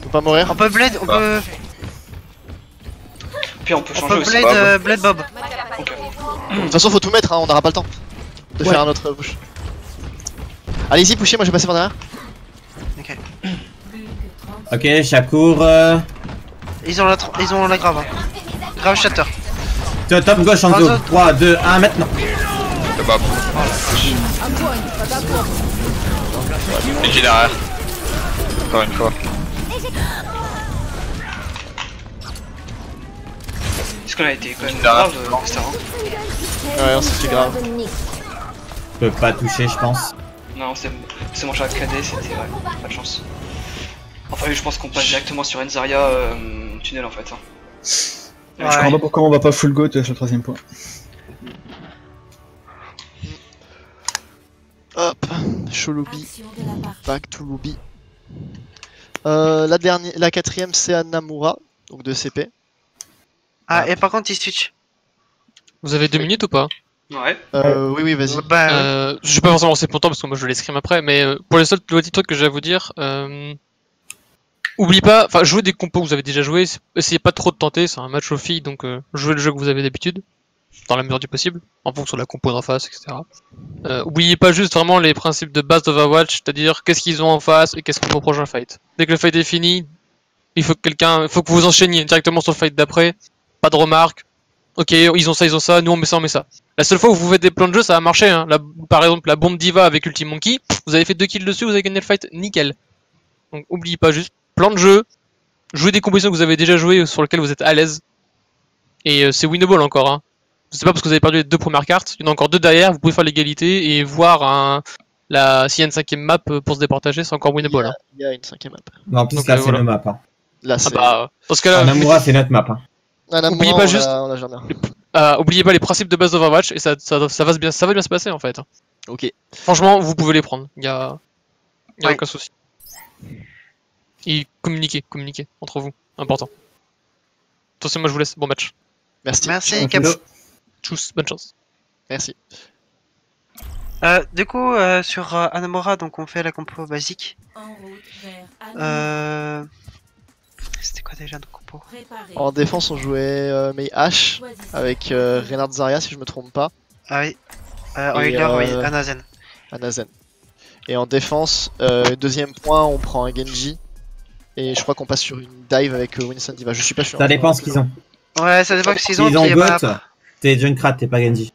A: Faut pas mourir.
D: On peut blade, on peut
C: Puis on peut changer aussi.
D: blade Bob.
A: De toute façon, faut tout mettre, hein, on n'aura pas le temps de faire un autre push. Allez-y, pushez, moi je vais passer par derrière.
B: Ok, Shakur.
D: Ils ont la grave. Hein. Grave shatter.
B: Top gauche en dos. 3, 2, 1, maintenant.
E: Le bas. Genji derrière. Encore une fois.
C: Est-ce qu'on a été quand même
E: Derrière.
C: grave Rockstar, hein.
A: Ouais, c'est grave.
B: Je peux pas toucher, je pense.
C: Non, c'est mon chat KD, c'était ouais, pas de chance. Enfin, je pense qu'on passe directement sur Enzaria tunnel en fait. Hein.
G: Je comprends pas pourquoi on va pas full goat sur le troisième point.
A: Hop, Sholubi,
H: Action de la partie.
A: back to Lubi. La quatrième c'est Anamura, donc de CP.
D: Ah, et par contre, ils switch.
I: Vous avez 2 minutes ou pas?
C: Ouais.
A: Oui, vas-y.
D: Bah,
I: Je vais pas forcément lancer pour le temps parce que moi je l'escrime après, mais pour les seuls petits trucs que j'ai à vous dire, oubliez pas, enfin jouez des compos que vous avez déjà joué, essayez pas trop de tenter, c'est un match aux filles donc jouez le jeu que vous avez d'habitude, dans la mesure du possible, en fonction de la compo d'en face, etc. Oubliez pas juste vraiment les principes de base d'Overwatch, c'est-à-dire qu'est-ce qu'ils ont en face et qu'est-ce qu'on fait au prochain fight. Dès que le fight est fini, il faut que vous enchaîniez directement sur le fight d'après, pas de remarques. Ok, ils ont ça, nous on met ça. La seule fois où vous faites des plans de jeu, ça a marché. Hein. Par exemple, la bombe Diva avec Ulti Monkey, vous avez fait 2 kills dessus, vous avez gagné le fight, nickel. Donc oubliez pas juste, plan de jeu, jouez des compositions que vous avez déjà jouées sur lesquelles vous êtes à l'aise. Et c'est winnable encore. Hein. C'est pas parce que vous avez perdu les 2 premières cartes, il y en a encore 2 derrière, vous pouvez faire l'égalité et voir s'il y a une 5ème map pour se départager, c'est encore winnable. Hein.
A: Il y a une 5ème map.
B: Non, en plus
I: Donc,
B: là c'est
I: voilà.
B: le map. Hein.
A: Là,
I: Ah
A: c'est.
I: bah, dans ce cas-là,
B: Anamura c'est notre map. Hein.
I: Oubliez pas juste-
A: on a jamais.
I: Oubliez pas les principes de base d'Overwatch et ça va bien se passer en fait.
A: Ok.
I: Franchement, vous pouvez les prendre. Y a
D: Ouais.
I: aucun souci. Et communiquez entre vous. Important. Attention, moi je vous laisse. Bon match.
A: Merci.
D: Merci, Cap.
I: Tchuss, bonne chance.
A: Merci.
D: Du coup, sur Anamora, donc on fait la compo basique.
H: En route vers
D: C'était quoi déjà nos compos?
H: préparer.
A: En défense, on jouait Mei H
H: Choisissez.
A: avec Reinhard Zarya, si je me trompe pas,
D: Ah oui. En
A: Et,
D: healer, oui, Anazen.
A: Anazen. Et en défense, deuxième point, on prend un Genji. Et je crois qu'on passe sur une dive avec Winston Diva. Je suis pas sûr.
B: Ça dépend ce qu'ils ont.
D: Ouais, ça dépend que s'ils ont.
B: S'ils ont
D: puis, bah,
B: Goat, t'es Junkrat, t'es pas Genji.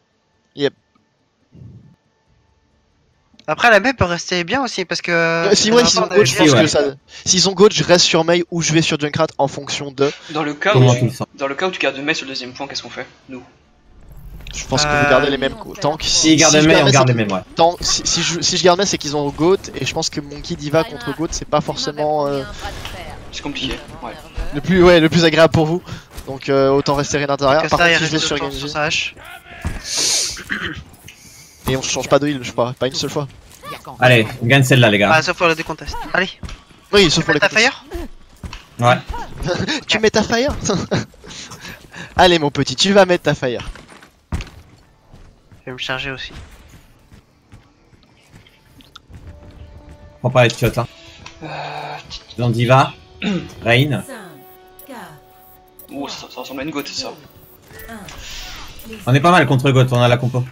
D: après, la map peut rester bien aussi parce que.
A: Si ouais, s'ils ont Goat, je pense
B: aussi, ouais.
A: que ça. S'ils ont Goat, je reste sur Mei ou je vais sur Junkrat en fonction de.
C: Dans le cas
B: Comment
C: où
B: tu le sens?
C: tu gardes Mei sur le deuxième point, qu'est-ce qu'on fait? Nous.
A: Je pense que vous gardez les mêmes tanks.
B: S'ils gardent
A: je
B: Mei,
A: garde
B: on
A: Mei,
B: garde
A: c'est
B: les mêmes, ouais.
A: si je garde Mei, c'est qu'ils ont Goat. Et je pense que Monkey Diva contre Goat, c'est pas forcément
C: C'est compliqué. Ouais.
A: le plus agréable pour vous. Donc autant rester Reinhard Zarya. Par
D: ça, il
A: contre, si je vais
D: reste
A: sur
D: sur
A: Genji.
D: sa hache.
A: Et on change pas de heal, je crois, pas une seule fois.
B: Allez, on gagne celle-là, les gars.
D: Ah, sauf pour le décontest. Allez,
A: Oui, sauf pour les
D: ta
A: contestes.
D: fire.
B: Ouais.
A: Tu mets ta fire. Allez mon petit, tu vas mettre ta fire.
D: Je vais me charger aussi.
B: Prends pas les shots, hein. Dans Diva, Rain.
H: 5, 4,
C: Oh, ça ressemble à une gote, ça.
B: On est pas mal contre Goat, on a la compo.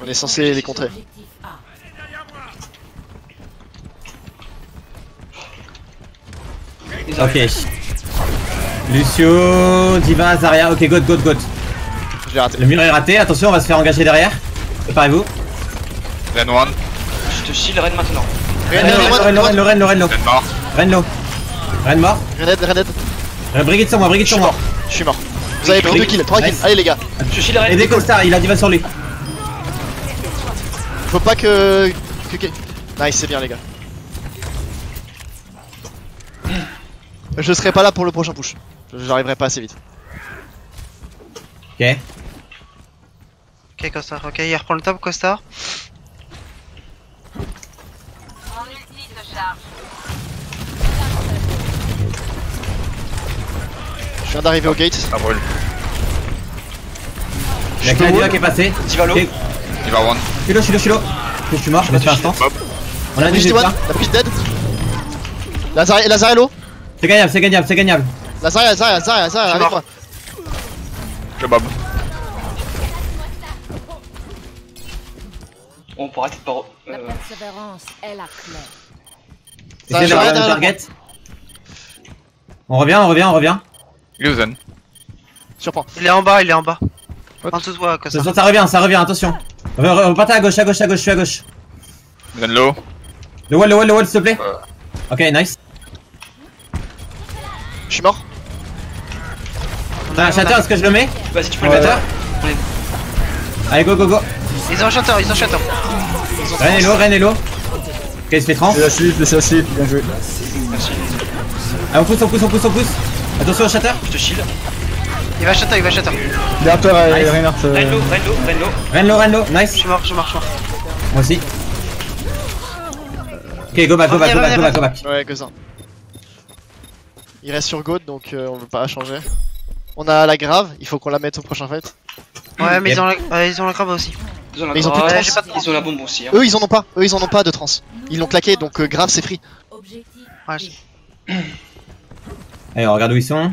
A: On est censé les contrer.
H: objectif A.
C: Ils
B: Ok.
C: arrivent.
B: Lucio, Diva, Zarya, ok, Goat.
A: Je l'ai raté.
B: Le mur est raté, attention, on va se faire engager derrière. Préparez-vous.
E: Ren one,
C: Je te shield Ren maintenant.
B: Renlo.
E: Ren mort.
B: Renlo. Ren mort.
A: Rened.
B: Brigade sur moi,
A: Je suis
B: moi.
A: mort. Je suis mort. Vous avez pris 2 kills, 3 kills.
B: Nice.
A: Allez les gars.
C: Je shield Ren.
B: Et Costar, il a Diva sur lui.
A: Faut pas que... Nice, c'est bien les gars. Je serai pas là pour le prochain push. J'arriverai pas assez vite.
B: Ok.
D: Ok, Costar. Ok, il reprend le top, Costar.
A: Je viens d'arriver au gate.
E: Ça brûle.
B: Il y a que la Diva qui est passée.
C: Diva low.
B: Ok.
E: Il va one.
B: Je suis mort, je me suis instant.
E: Bob.
B: On a
A: La bridge
B: 18
A: D1,
B: là.
A: la bridge dead. Lazare low.
B: C'est gagnable.
A: Lazare, avec moi.
E: Je Bob.
C: On pourra arrêter de pas.
F: La persévérance est la clé.
B: Essayez de regarder le target. On revient.
E: Illusion.
A: Surprends.
D: Il est en bas.
A: What?
D: En dessous de toi, Costar.
B: Attention, ça revient, attention. Repartez à gauche, je suis à gauche.
E: Ren low.
B: Le wall, s'il te plaît. Ok, nice.
A: Je suis mort.
B: T'as un shatter, est-ce que je le mets?
C: Vas-y, tu peux le
B: Shatter.
C: mettre.
B: Allez, go.
D: Ils ont un shatter.
B: Ren est low. Ok, il se fait 30.
G: Laissez la slip, bien joué.
C: Merci.
B: Allez, on pousse. Attention au shatter.
C: Je te shield.
D: Il va shatter.
G: Derrière toi,
B: Nice.
G: Reinhardt.
C: Ren low.
B: Renlo, nice.
D: Je suis mort.
B: Moi aussi. Ok, go back.
A: Ouais, que ça. Il reste sur Goat donc on veut pas changer. On a la grave, il faut qu'on la mette au prochain fight.
D: Ouais, mais
B: Yep.
D: ils ont la crab aussi.
C: Ils ont la
A: Mais ils ont plus de
C: grave,
A: trans.
D: j'ai pas de trans.
C: Ils ont la bombe aussi. Hein.
A: Eux ils en ont pas de trans. Ils l'ont claqué donc grave c'est free.
H: Objectif
D: Ouais,
H: B.
B: Allez, on regarde où ils sont.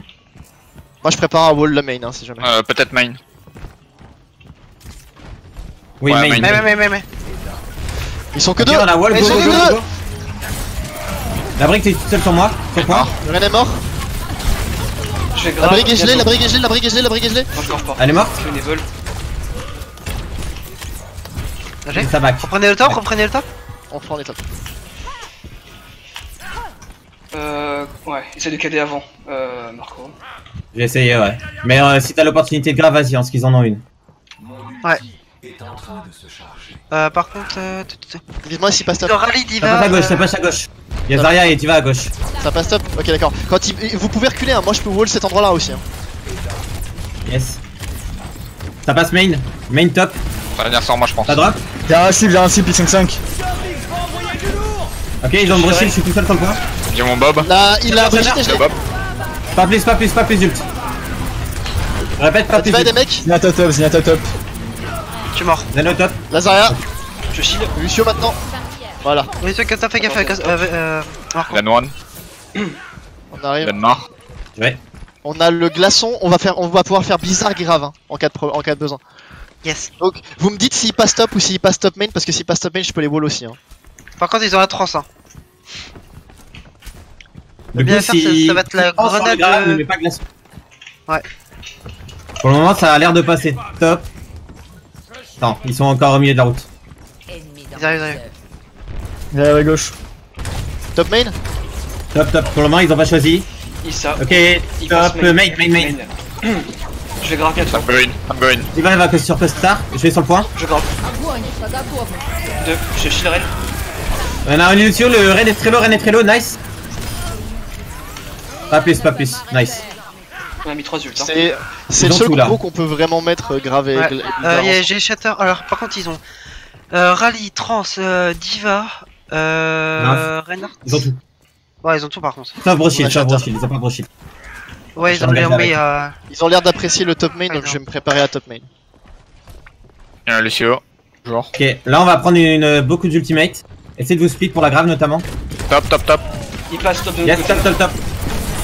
A: Moi je prépare un wall la main si jamais.
E: Peut-être main.
B: Oui,
E: Ouais,
B: main.
E: main.
D: Mais.
A: Ils sont que
B: Ok,
A: deux.
B: on a wall,
A: Ils sont que deux.
B: go. La brique, t'es toute seule sur moi. Sur moi.
A: Le Ren est mort.
C: Je vais
A: La
C: grave.
A: brique est gelée,
C: bientôt.
A: la brique est gelée.
C: Non, je grave pas.
B: Elle est morte.
C: Je fais une evol.
B: Ça back.
D: reprenez le top.
A: On prend les top.
C: Ouais, essaie de cader avant, Marco.
B: J'ai essayé, ouais. Mais si t'as l'opportunité de grave, vas-y, hein, parce qu'ils en ont une.
D: Par contre,
A: Dites-moi si passe
D: le
A: top.
D: rallye
B: Ça passe à gauche. Il y a Zarya et Diva à gauche.
A: Ça passe top. Ok d'accord. Vous pouvez reculer, hein. Moi je peux wall cet endroit là aussi. Hein.
B: Yes. Ça passe main. Main top.
E: Ça va venir sans moi, je pense.
B: Ça drop.
G: Viens un slip, il 5-5.
B: Ok, ils ont broché, je suis tout seul sur le point.
E: J'ai mon Bob.
A: Là, il a Brigitte et je
E: Le
A: l'ai.
E: Bob.
B: Pas plus ult. Répète, pas plus
A: Diva des
B: ult.
A: mecs.
G: Zenyatta top.
D: Je suis mort.
B: Zeno top.
A: Lazaria.
C: Je shield.
A: Lucio maintenant. Voilà.
D: Oui, fais gaffe, fais gaffe. Marco.
E: La Noine.
A: On arrive.
E: La Mar.
B: Ouais.
A: On a le glaçon. On va pouvoir faire bizarre grave hein, en cas de besoin.
D: Yes.
A: Donc, vous me dites s'il passe top ou s'il passe top main, parce que s'il passe top main, je peux les wall aussi. Hein.
D: Par contre, ils ont la trans. Hein.
B: Le
D: bien
B: coup,
D: faire,
B: si...
D: ça va être la
B: Oh, sur le
D: grenade
B: grave,
D: de-
B: ne mets pas glaçon.
D: Ouais.
B: Pour le moment, ça a l'air de passer. Top. Attends, ils sont encore au milieu de la route.
D: Ils arrivent.
G: Derrière à gauche.
A: Top main.
B: Top. Pour le moment, ils ont pas choisi.
C: Issa.
B: Ok,
C: Il passe
B: top. Main.
C: Je vais gratter à toi.
E: I'm going.
B: Ivan va que sur Costar. Je vais sur le point.
C: Je gratte. 2. Je shield Ren.
B: On a un Lucio, le Ren est très low, nice. Pas plus. Nice.
C: On a mis 3 ults. Hein.
A: C'est
B: Ils
A: le
B: ont
A: seul
B: tout, là.
A: combo qu'on peut vraiment mettre grave et.
D: Ouais. J'ai Shatter. Alors, par contre, ils ont Rally, Trans, Diva, Reinhardt.
B: Ils ont tout.
D: Ouais, ils ont tout par contre.
B: Sauf Brochill,
A: Ouais, Shatter.
B: ils ont pas Brochill.
D: Ouais, ils ont
B: J'engage
D: mis
A: Ils ont l'air d'apprécier le top main,
D: Ouais,
A: donc
D: non.
A: je vais me préparer à top main.
E: Il y a un Lucio. Toujours.
B: Ok, là on va prendre beaucoup d'ultimate. Essayez de vous split pour la grave notamment.
E: Top.
C: Il passe top de
B: Yes,
C: l'autre côté.
B: top.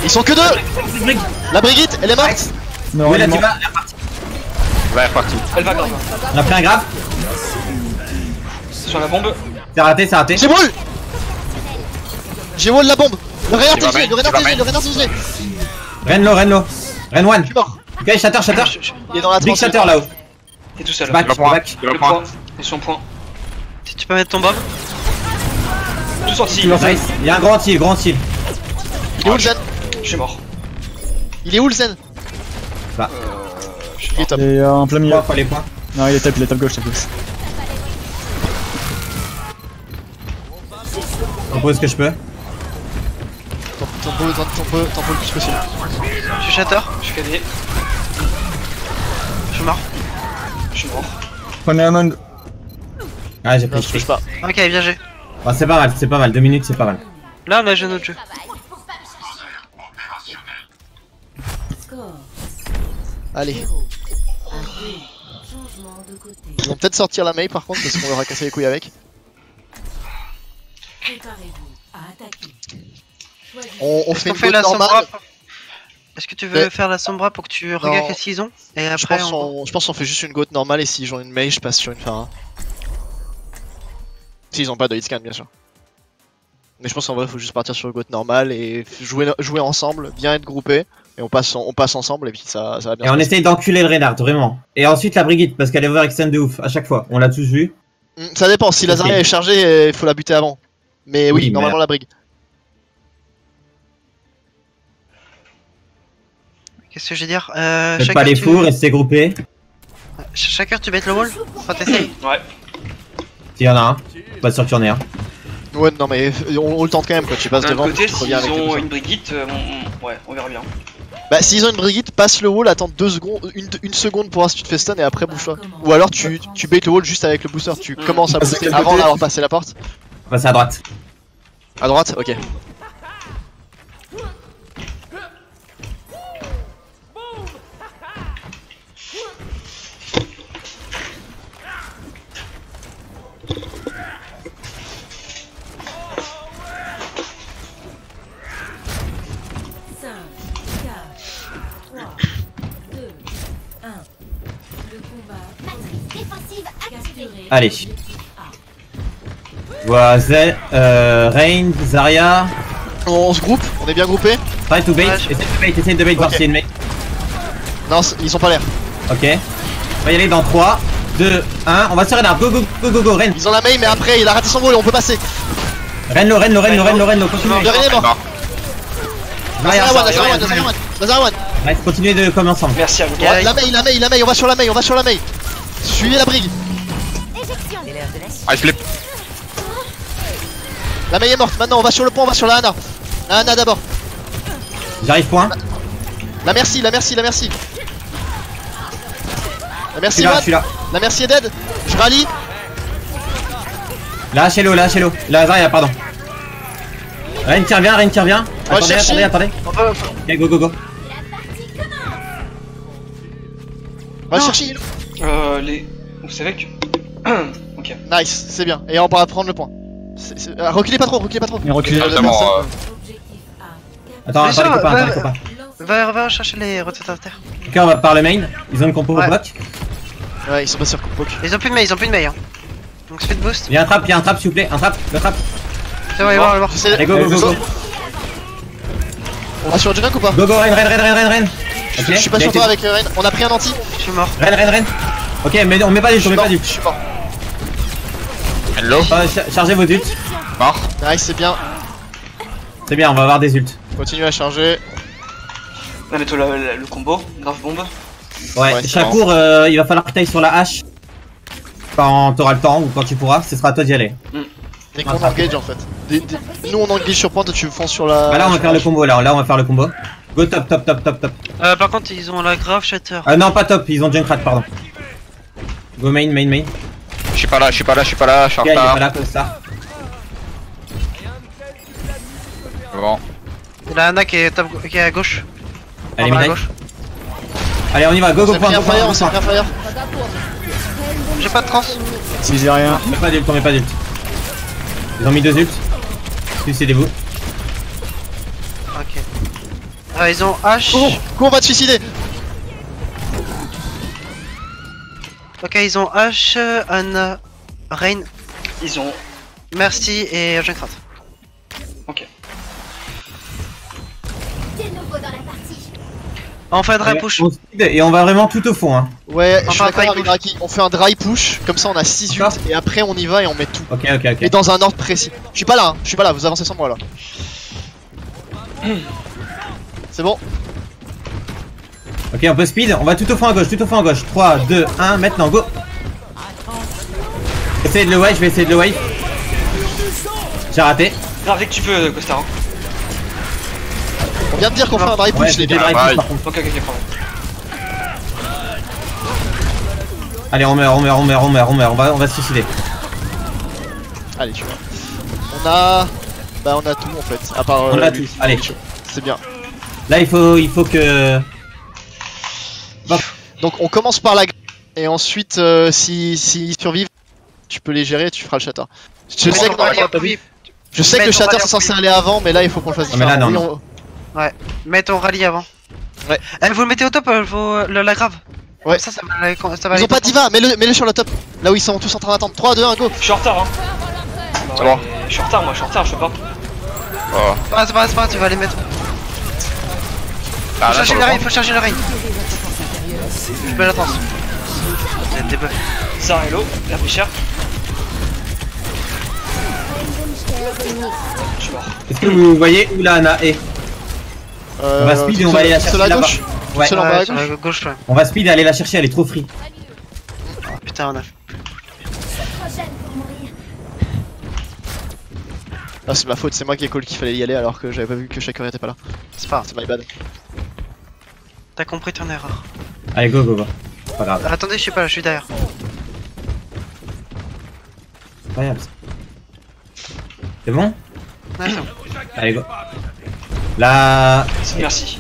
A: Ils sont que deux. La Brigitte, elle est morte.
G: Non,
B: Oui, là
G: il
B: tu
G: est
B: vas,
G: mort.
B: elle est repartie.
E: Va, reparti.
C: Elle va grave.
B: On a pris un grave.
C: Sur la bombe.
B: C'est raté.
A: J'ai wall. J'ai wall la bombe. Le Reinhardt
E: Tu vas
A: est gelé,
E: main,
A: le Reinhardt
E: tu vas
A: est gelé, le
E: main.
A: Reinhardt est gelé.
B: Ren one.
A: Je suis mort.
B: Ok, shatter.
A: Il est dans la
B: Big
A: transe.
B: shatter là-haut.
C: T'es tout seul.
B: Back,
E: Le point.
B: back.
E: Le
C: Le
E: point.
C: point. Et son point.
D: Si tu peux mettre ton bob.
C: Tout sorti.
B: Nice. Il y a un grand heal.
A: Il est où le Zen?
C: Je suis mort.
A: Il est où le Zen?
C: Je suis
A: Il est
C: mort.
A: top.
G: Il est en plein milieu.
B: Pas les points.
G: Non, il est top gauche, top gauche.
B: Je propose ce que je peux.
A: Tempo le plus possible.
D: Je suis Shatter.
C: Je suis KD.
D: Je suis mort.
C: Je suis mort.
G: Prenez un monde.
B: Ah, j'ai
A: Non,
B: pris.
A: je touche pas.
D: Ok, bien joué.
B: Bon, c'est pas mal. 2 minutes, c'est pas mal.
D: Là, on a joué notre jeu.
H: Score
A: Allez.
H: 0 à 2. Changement de côté.
A: Ils vont peut-être sortir la main par contre parce qu'on leur a cassé les couilles avec.
H: Préparez-vous à attaquer. Choisissez.
A: On
D: Est-ce
A: fait
D: qu'on
A: une
D: fait
A: botte
D: la
A: normale.
D: sombra? Est-ce que tu veux
A: Ouais.
D: faire la sombra pour que tu regardes qu'est-ce qu'ils ont? Et
A: Je
D: après,
A: pense qu'on fait juste une goat normale et s'ils ont une main, je passe sur une Pharah. S'ils ont pas de hitscan, bien sûr. Mais je pense qu'en vrai, faut juste partir sur une goat normale et jouer ensemble, bien être groupé. Et on passe ensemble et puis ça va bien.
B: Et
A: se
B: on
A: passer.
B: essaye d'enculer le Reinhardt, vraiment. Et ensuite la Brigitte, parce qu'elle est overextend de ouf, à chaque fois. On l'a tous vu.
A: Ça dépend, si la Zarya est chargée, il faut la buter avant. Mais oui,
B: Oui,
A: normalement
B: mais-
A: la brig.
D: qu'est-ce que je vais dire?
B: Faites pas les fous, restez groupés.
D: Chacun, tu bêtes le wall? Enfin, t'essayes.
C: Ouais.
B: S'il y en a un. Pas sûr qu'il y en ait un.
A: Ouais, non mais on le tente quand même quoi, tu passes
C: D'un
A: devant,
C: côté,
A: tu
C: s'ils
A: reviens avec les
C: ont
A: boosters.
C: une Brigitte, ouais, on verra bien.
A: Bah s'ils ont une Brigitte, passe le wall, attends 2 secondes, une seconde pour voir si tu te fais stun et après bouge-toi. Ou alors tu bait le wall juste avec le booster, tu commences à
G: Passe de
A: booster
G: quel
A: avant
G: côté
A: d'avoir passé la porte.
B: Passez à droite.
A: À droite, ok.
H: Cinq, 4, 3, 2, 1. Le combat
F: Défensive activée.
H: capturé.
B: Allez. Voilà, Rain, Zarya.
A: On se groupe, on est bien groupés.
B: Try to bait.
D: Ouais, je-
B: Essaye de bait, voir
A: Ok.
B: s'il y a une mec.
A: Non, ils ont pas l'air.
B: Ok. On va y aller dans 3, 2, 1. On va sur Reinhardt. Go, Rain.
A: Ils ont la main mais après il a raté son wall et on peut passer.
B: Rain low. Continuez.
A: Le René est mort.
B: Zarya,
A: Lazara one.
B: Nice, continuez de comme ensemble.
C: Merci à vous.
D: Yeah.
A: La main, on va sur la main. Suivez la brigue.
F: Éjection.
E: I flip.
A: La main est morte, maintenant on va sur le pont, on va sur la Hana. La Hana d'abord.
B: J'arrive point.
A: La merci. La merci,
B: Je suis là,
A: Watt.
B: je suis là.
A: La merci est dead. Je rallie.
B: Là, chez l'eau, là, chez l'eau. Là, Zarya, pardon. Rain qui revient, Rain qui revient.
A: va
B: Attendez,
A: chercher.
B: attendez. Ok, go, go, go.
A: Va chercher.
C: Vous savez que... ok.
A: Nice, c'est bien. Et on va prendre le point. Reculez pas trop, reculez pas trop.
G: Mais reculez.
E: Notamment,
H: Objectif A.
B: Attends,
D: Mais
B: attends, les
D: ça,
B: copains,
D: va-
B: attends, les copains.
D: Va chercher les rotateurs.
B: Ok, on va par le main. Ils ont une compo au
D: Ouais.
B: bloc.
A: Ouais, ils sont pas sur poke.
D: Ils ont plus de mail, hein. Donc speed boost.
B: Il y a un trap, s'il vous plaît. Un trap, le trap.
D: C'est bon, il va voir.
A: J'essaie-
B: Allez, go, go, go, go.
A: On va sur Junk ou pas?
B: Go, go, Rain. Ok,
A: Je suis pas
B: il a
A: sur
B: été-
A: toi avec Rain. On a pris un anti.
D: Je suis mort.
B: Rain. Ok, mais on met pas d'ult, on met pas
A: Je
B: d'ult.
A: suis mort.
E: Hello.
B: Chargez vos ults.
E: Mort.
A: Nice, c'est bien.
B: C'est bien, on va avoir des ults.
A: Continue à charger.
C: Là, mets-toi le combo, grave bombe.
B: Ouais,
A: Ouais, c'est
B: Shakur, il va falloir que t'ailles sur la hache. Quand t'auras le temps ou quand tu pourras, ce sera à toi d'y aller.
A: Dès qu'on engage en fait. Nous on engage sur point, toi tu fonces sur la.
B: Bah là, on va faire le combo, là on va faire le combo. Go top.
D: Par contre, ils ont la grave shatter.
B: Non, pas top, ils ont Junkrat, pardon. Go main.
E: Je suis pas là, je suis en
B: Ok, il est pas
E: retard.
B: là, comme ça.
E: Bon.
D: Il y a Anna qui est à gauche.
B: Allez,
D: En bas à
B: mid
D: gauche.
B: Allez, on y va, go,
A: On s'est
B: point,
A: pris un
B: go,
A: fire, on
B: point.
A: s'est pris un fire.
D: J'ai pas de trans.
G: Si j'ai rien.
B: On met pas d'ult. Ils ont mis 2 ults. Suicidez-vous.
D: Ok. Ils ont H.
A: Cours, on va te suicider.
D: Ok, ils ont H, Anna, Rain,
C: Ils ont...
D: Merci et Junkrat.
C: Ok.
F: T'es nouveau dans la partie.
D: On fait un dry push.
B: On speed et on va vraiment tout au fond, hein.
A: Ouais, je suis
D: Enfin,
A: d'accord
D: dry
A: avec
D: push.
A: Raki. On fait un dry push, comme ça on a 6
B: D'accord.
A: ults et après on y va et on met tout.
B: Ok.
A: Et dans un ordre précis. Je suis pas là, vous avancez sans moi là. C'est bon.
B: Ok, on peut speed, on va tout au fond à gauche. 3, 2, 1, maintenant, go. Essayez de le wave, je vais essayer de le wave. J'ai raté.
C: Grave, dès que tu peux, Costa. Hein.
A: On vient de dire qu'on fait un dry
B: Ouais,
A: push les
B: c'était
A: gars.
B: drive
E: Ah,
B: push, par contre.
C: Ok, pardon.
B: Allez, on meurt, on va se suicider.
A: Allez, tu vois. On a. Bah, on a tout en fait. À part.
B: On a
A: lui.
B: tout, allez.
A: C'est bien.
B: Là, il faut que...
A: Donc, on commence par la. Et ensuite, s'ils survivent, tu peux les gérer et tu feras le shatter. Je sais que, je sais que le shatter c'est censé aller avant, mais là il faut qu'on le fasse
B: Ah, mais là,
A: différemment.
B: non,
A: Oui,
D: Mets ton rallye avant.
A: Ouais.
D: Vous le mettez au top, la grave.
A: Ouais.
D: Ça va aller.
A: Ils ont pas diva, mets-le sur le top. Là où ils sont tous en train d'attendre. 3, 2, 1, go.
C: Je suis en retard, hein.
E: C'est bon.
C: Je suis en retard, je peux pas.
E: Oh.
D: C'est pas, tu vas les mettre.
E: Ah, là, sur le
D: Faut charger le rain. Je mets la trans. Vous êtes des buffs.
C: Ça, hello, la plus chère. Je suis mort.
B: Est-ce que vous voyez où la Ana est? On va speed et on va aller la chercher
A: Seul à
B: là-bas.
A: gauche.
B: Ouais.
A: Seul en bas à
D: Sur
A: gauche.
D: la gauche, ouais.
B: On va speed et aller la chercher, elle est trop free.
D: Putain, on a.
F: Trop jeune pour mourir.
A: Ah, c'est ma faute, c'est moi qui ai call qu'il fallait y aller alors que j'avais pas vu que Shakur était pas là.
D: C'est pas grave.
A: C'est my bad.
D: T'as compris ton erreur.
B: Allez, go. Pas grave.
D: Attendez, je suis pas là, je suis derrière.
B: Incroyable. C'est bon?
D: Ouais, c'est bon.
B: Allez, go. Là...
C: Merci.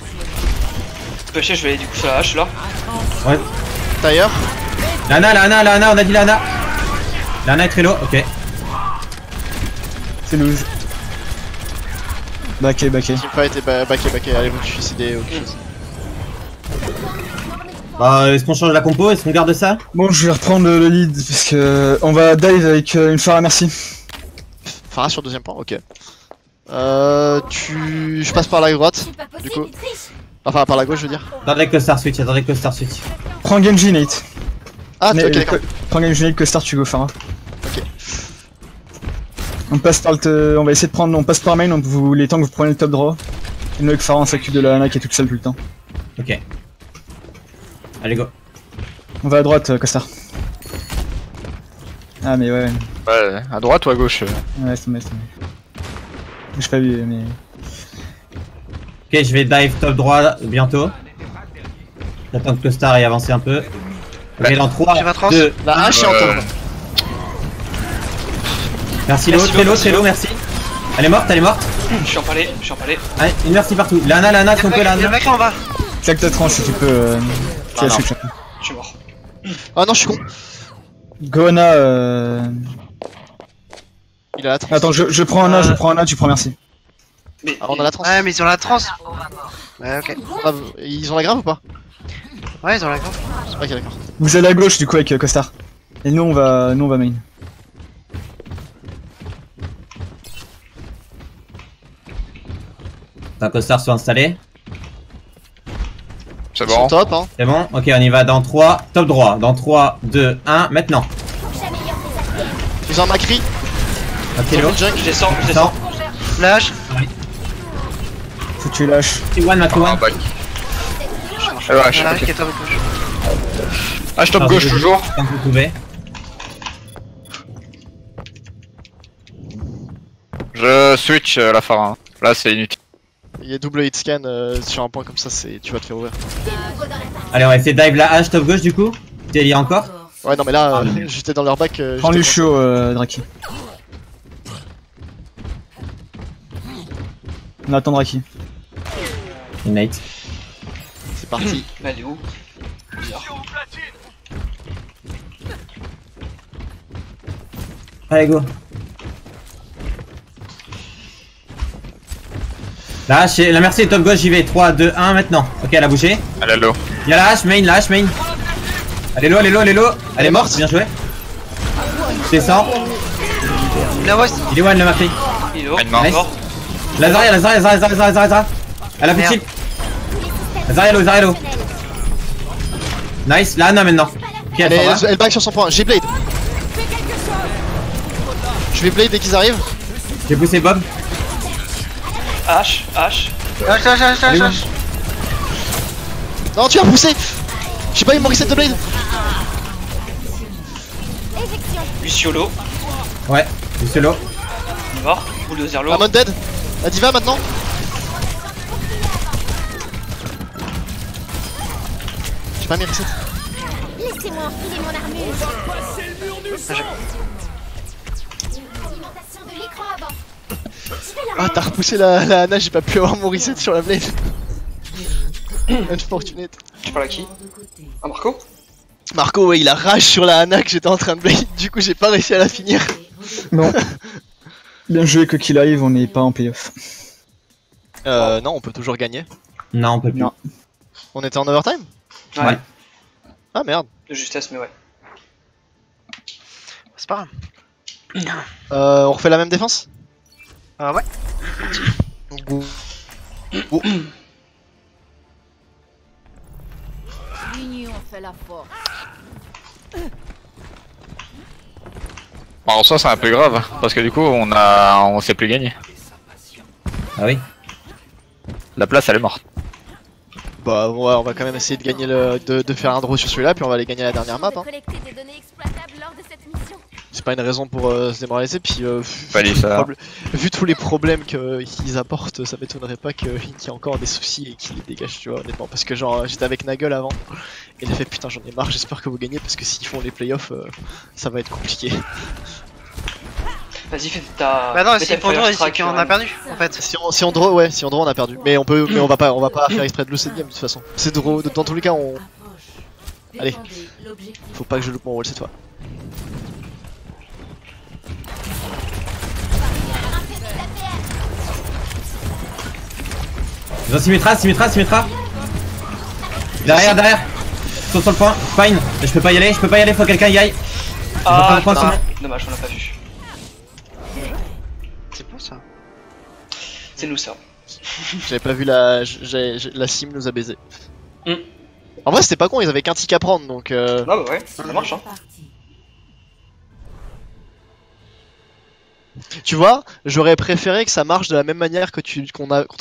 C: Pêcher, je vais aller du coup sur la hache là.
B: Ouais.
A: D'ailleurs,
B: La Ana, on a dit la Ana. La Ana est très low, ok.
G: C'est loose. Backé.
A: teamfight et backé, allez vous suicider ou quelque chose.
B: Bah, est-ce qu'on change la compo? Est-ce qu'on garde ça?
G: Bon, je vais reprendre le lead parce que on va dive avec une Farah merci.
A: Farah sur deuxième point, ok. Je passe par la droite,
F: C'est pas
A: du
F: possible,
A: coup.
F: il triche.
A: Enfin par la gauche je veux dire.
B: Attendez que Star Switch.
G: Prends Genji Nate.
A: Ah ok d'accord.
G: Prends Genji Nate que Star tu go Farah.
A: Ok.
G: On passe par le on va essayer de prendre, on passe par main, donc vous les temps que vous prenez le top draw. Et nous avec Farah on s'occupe de la Lana qui est toute seule tout le temps.
B: Ok. Allez, go.
G: On va à droite Costar. Ah mais ouais,
E: Ouais, à droite ou à gauche?
G: ouais c'est bon. J'ai pas vu mais...
B: Ok, je vais dive top droit bientôt. J'attends que Star ait avancé un peu. Ok, dans 3,
D: J'ai ma trans.
B: 2,
A: La hache est en tourne.
B: Merci
C: Merci
B: l'eau,
C: l'eau,
B: merci. Elle est morte, elle est morte.
C: Je suis empalé, je suis empalé.
B: Allez, une merci partout. Lana, si on peut,
D: Il y a le
B: Lana.
D: mec en bas.
G: Claque ta tranche si tu peux.
A: Non, non.
C: Je suis mort.
A: Ah non, je suis con.
G: Goana.
A: Il a la trans.
G: Attends, je prends un A, tu prends merci.
C: Mais
A: Ah, on a la trans.
D: Ouais, mais ils ont la trans. Ouais, ok.
A: Ils ont la grave ou pas?
D: Ouais, ils ont la grave.
A: Ok, d'accord.
G: Vous allez à gauche du coup avec Costar. Et nous on va main.
B: T'as Costar soit installé.
E: C'est
A: Ils sont
E: bon.
A: top, hein.
B: C'est bon. Ok, on y va dans 3. Top droit. Dans 3, 2, 1. Maintenant.
A: Ils ont un Macri.
B: Ok,
A: Ils ont
B: l'eau.
A: une junk.
C: je descends, je descends.
D: Flash.
G: Faut que tu lâches.
B: T1, ma
E: Ah,
B: T1.
E: back. Ouais,
D: Voilà,
E: ok.
D: qui est top gauche.
E: Ah, je top gauche toujours.
B: Quand vous pouvez.
E: Je switch la phare. Là, c'est inutile.
A: Il y a double hit scan sur un point comme ça, tu vas te faire ouvrir.
B: Allez, on va essayer de dive la hache top gauche du coup. T'es lié encore.
A: Ouais, non, mais là, j'étais dans leur bac.
G: Prends
A: j'étais
G: Lucio, Draki. On attend Draki.
B: Innate.
A: C'est parti.
C: Mais elle est où? Bizarre.
B: Allez, go. La hache, la merci est top gauche, j'y vais. 3, 2, 1, maintenant. Ok, elle a bougé.
E: Elle est low.
B: Y'a la hache main. Elle est low. Elle est morte, bien joué. Je descends.
D: La voice.
B: Il est one le marqué.
C: Il est où?
E: Une mort.
B: Nice. Lazare. Elle a plus de
D: Merde.
B: shield. Lazare low. Nice, là Anna maintenant. Ok, elle s'en va.
A: Elle back sur son point. J'ai Blade. Je vais Blade dès qu'ils arrivent.
B: J'ai poussé Bob.
C: H.
D: Lâche.
A: Non, tu as poussé. J'ai pas eu mon reset de Blade.
C: Luciolo,
B: Ouais, c'est solo.
C: il est mort. Bulldozer low.
A: Amon dead. La diva maintenant. J'ai pas mis reset.
F: Laissez-moi enfiler mon armure. Alimentation de l'écran avant.
A: Ah, t'as repoussé la Anna, j'ai pas pu avoir mon reset sur la Blade. Unfortunate.
C: Tu parles à qui? À Marco?
A: Marco, ouais, il a rage sur la Anna que j'étais en train de Blade. Du coup, j'ai pas réussi à la finir.
G: Non. Bien joué que qu'il arrive, on n'est pas en playoff.
A: Non, on peut toujours gagner.
B: Non, on peut plus.
G: Non.
A: On était en overtime?
B: Ouais.
A: Ah merde.
C: De justesse, mais ouais.
D: C'est pas grave.
A: On refait la même défense?
D: Ah ouais.
A: Go. Go.
H: L'union fait la force.
E: Bon, en soi, c'est un peu grave. Parce que du coup, on sait plus gagner.
B: Ah oui.
E: La place, elle est morte.
A: Bah ouais, on va quand même essayer de gagner de faire un draw sur celui-là, puis on va aller gagner la dernière map. Hein.
F: Collecter des données exploitables lors de cette mission.
A: C'est pas une raison pour se démoraliser, puis
E: Pas dit ça.
A: vu tous les problèmes qu'ils apportent, ça m'étonnerait pas qu'il y ait encore des soucis et qu'ils les dégagent, tu vois, honnêtement. Parce que genre, j'étais avec Nagel avant, et il a fait putain, j'en ai marre, j'espère que vous gagnez, parce que s'ils font les playoffs, ça va être compliqué.
C: Vas-y, fais ta.
D: Bah non,
C: fais
D: si
C: ta
D: pour nous,
C: fire
D: c'est
C: strike,
D: qu'on a perdu en fait.
A: Si on draw, ouais, si on draw, on a perdu. Mais on va pas faire exprès de le cette game de toute façon. C'est draw, dans tous les cas, on. Allez. Faut pas que je loupe mon rôle cette fois.
B: Ils ont Symmetra. Derrière. Ils sont sur le point. Fine. Je peux pas y aller, faut que quelqu'un y aille.
C: Ah,
B: Je vais prendre le point
C: dommage, on l'a pas vu.
D: C'est bon ça.
C: C'est nous ça.
A: J'avais pas vu la sim nous a baisé. En vrai, c'était pas con, ils avaient qu'un tick à prendre donc.
C: Ah bah ouais, ça marche hein.
A: Tu vois, j'aurais préféré que ça marche de la même manière que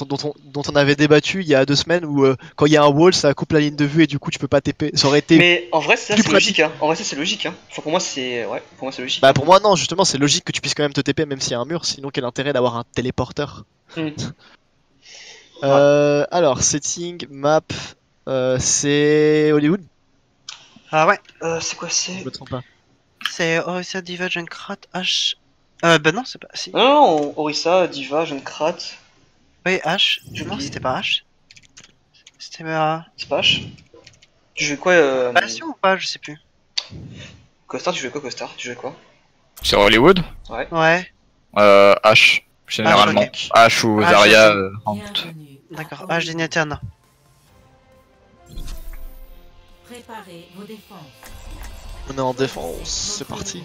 A: dont on avait débattu il y a 2 semaines où quand il y a un wall ça coupe la ligne de vue et du coup tu peux pas TP. Ça aurait été.
C: Mais en vrai, ça
A: plus
C: c'est logique hein. En vrai, ça c'est logique hein. Enfin, pour moi, c'est. Ouais, pour moi, c'est logique.
A: Bah pour moi non, justement c'est logique que tu puisses quand même te TP même s'il y a un mur, sinon quel intérêt d'avoir un téléporteur.
C: Hmm.
A: Alors, setting, map, c'est Hollywood.
D: Ah ouais,
C: C'est quoi
A: Je
C: c'est?
A: me trompe pas.
D: c'est Orisa, Diva, Junkrat, H. Bah non, c'est pas. Si.
C: Non, Orisa, Diva, Junkrat,
D: Oui, H.
C: J'ai
D: Non,
C: oublié.
D: c'était pas H. C'était
C: Spash. Tu jouais quoi
D: Passion ou pas? Je sais plus.
C: Costar, tu jouais quoi Costar? Tu jouais quoi?
E: Sur Hollywood,
C: Ouais.
D: Ouais,
E: H. Généralement,
D: ok.
E: H ou
D: H,
E: Zarya.
H: Bienvenue.
D: d'accord. H d'Ignatiana.
H: Préparez vos défenses.
A: On est en défense, c'est parti.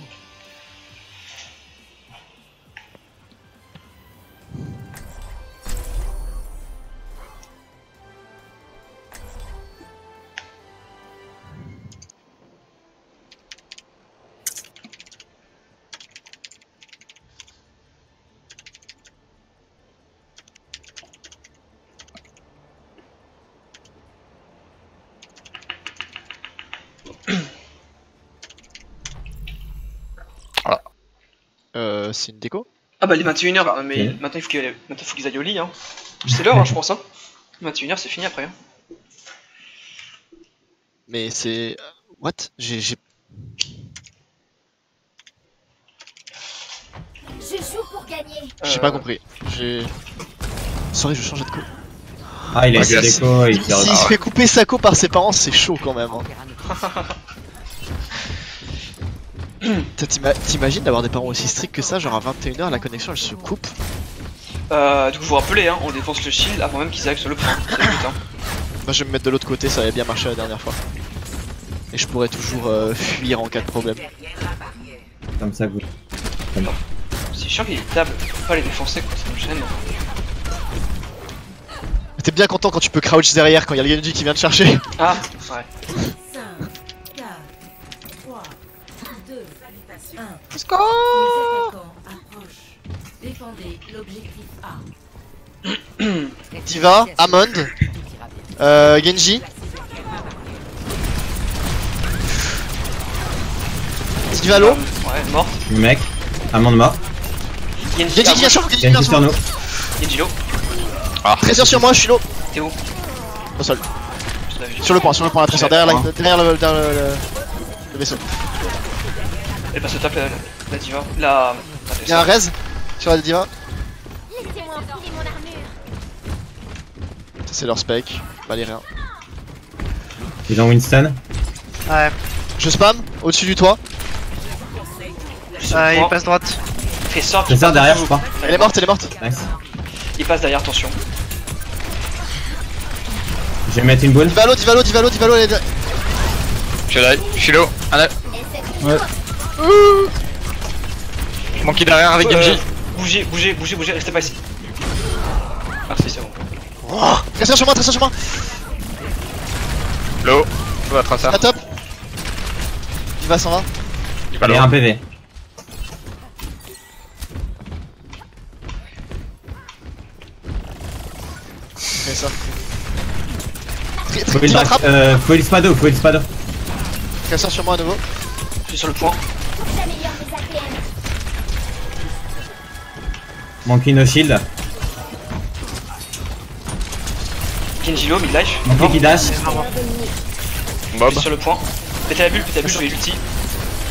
A: C'est une déco?
C: Ah bah les 21h, mais
B: Ok.
C: maintenant il faut qu'ils aillent au lit hein. C'est l'heure hein, je pense hein. 21h c'est fini après hein.
A: Mais c'est... What?
F: Je joue pour gagner.
A: J'ai pas compris. Sorry, je change de co.
B: Ah, il a
E: Ah,
B: été
E: yes.
B: déco et il
A: S'il
B: tire.
A: se fait couper sa co par ses parents, c'est chaud quand même. Hein. T'imagines d'avoir des parents aussi stricts que ça, genre à 21h la connexion elle se coupe.
C: Du coup je vous rappelais hein, on défonce le shield avant même qu'ils arrivent sur le point. C'est le but hein.
A: Moi je vais me mettre de l'autre côté, ça avait bien marché la dernière fois. Et je pourrais toujours fuir en cas de problème.
B: Comme ça, vous.
C: C'est chiant qu'il y ait des tables, faut pas les défoncer quoi, ça me gêne.
A: T'es bien content quand tu peux crouch derrière quand il y a le Genji qui vient te chercher.
C: Ah ouais.
H: 5, 4, 3, 2, 1.
D: Let's go!
H: Les attaquants approchent. Défendez l'objectif A.
A: Diva, Amond, Genji. Diva low.
C: Ouais, mort.
B: Le mec, amende mort.
A: Genji qui vient sur vous, Genji qui vient
B: Genji
A: sur
B: sur
A: vous.
B: nous.
C: Genji low.
A: Trésor sur moi, je suis low.
C: T'es où?
A: Au sol.
C: Je l'avais vu.
A: Sur le point, la trésor, derrière le vaisseau.
C: Elle passe au top la diva. La
A: Il y a un res sur la Diva.
F: Laissez-moi enfiler mon armure.
A: Ça c'est leur spec, valait rien.
B: Ils ont Winston.
D: Ouais,
A: Je spam, au-dessus du toit.
D: il passe droite.
C: Fais sort.
B: C'est ça derrière, je crois.
A: Elle est morte, elle est morte.
B: Nice.
C: Il passe derrière, attention.
B: Je vais mettre une boule.
A: Divalo, elle est...
E: Je suis low.
G: Ouais.
E: Monkey derrière avec Genji.
C: Bougez, restez pas ici. Merci, c'est bon.
A: Oh, trésor sur moi.
E: Low. On va tracer.
A: À top. Diva s'en va.
E: Il va
B: Il y
E: low.
B: a un PV.
A: Fais ça.
B: Faut
A: Qui l'attrape.
B: faut il spado.
A: Trésor sur moi à nouveau.
C: Je suis sur le point.
F: J'améliore mes APM.
B: Monkey no shield.
C: Genji low, mid-life.
B: Monkey qui dash.
C: Je
E: Bob.
C: suis sur le point. Pétez la bulle, je vais ulti.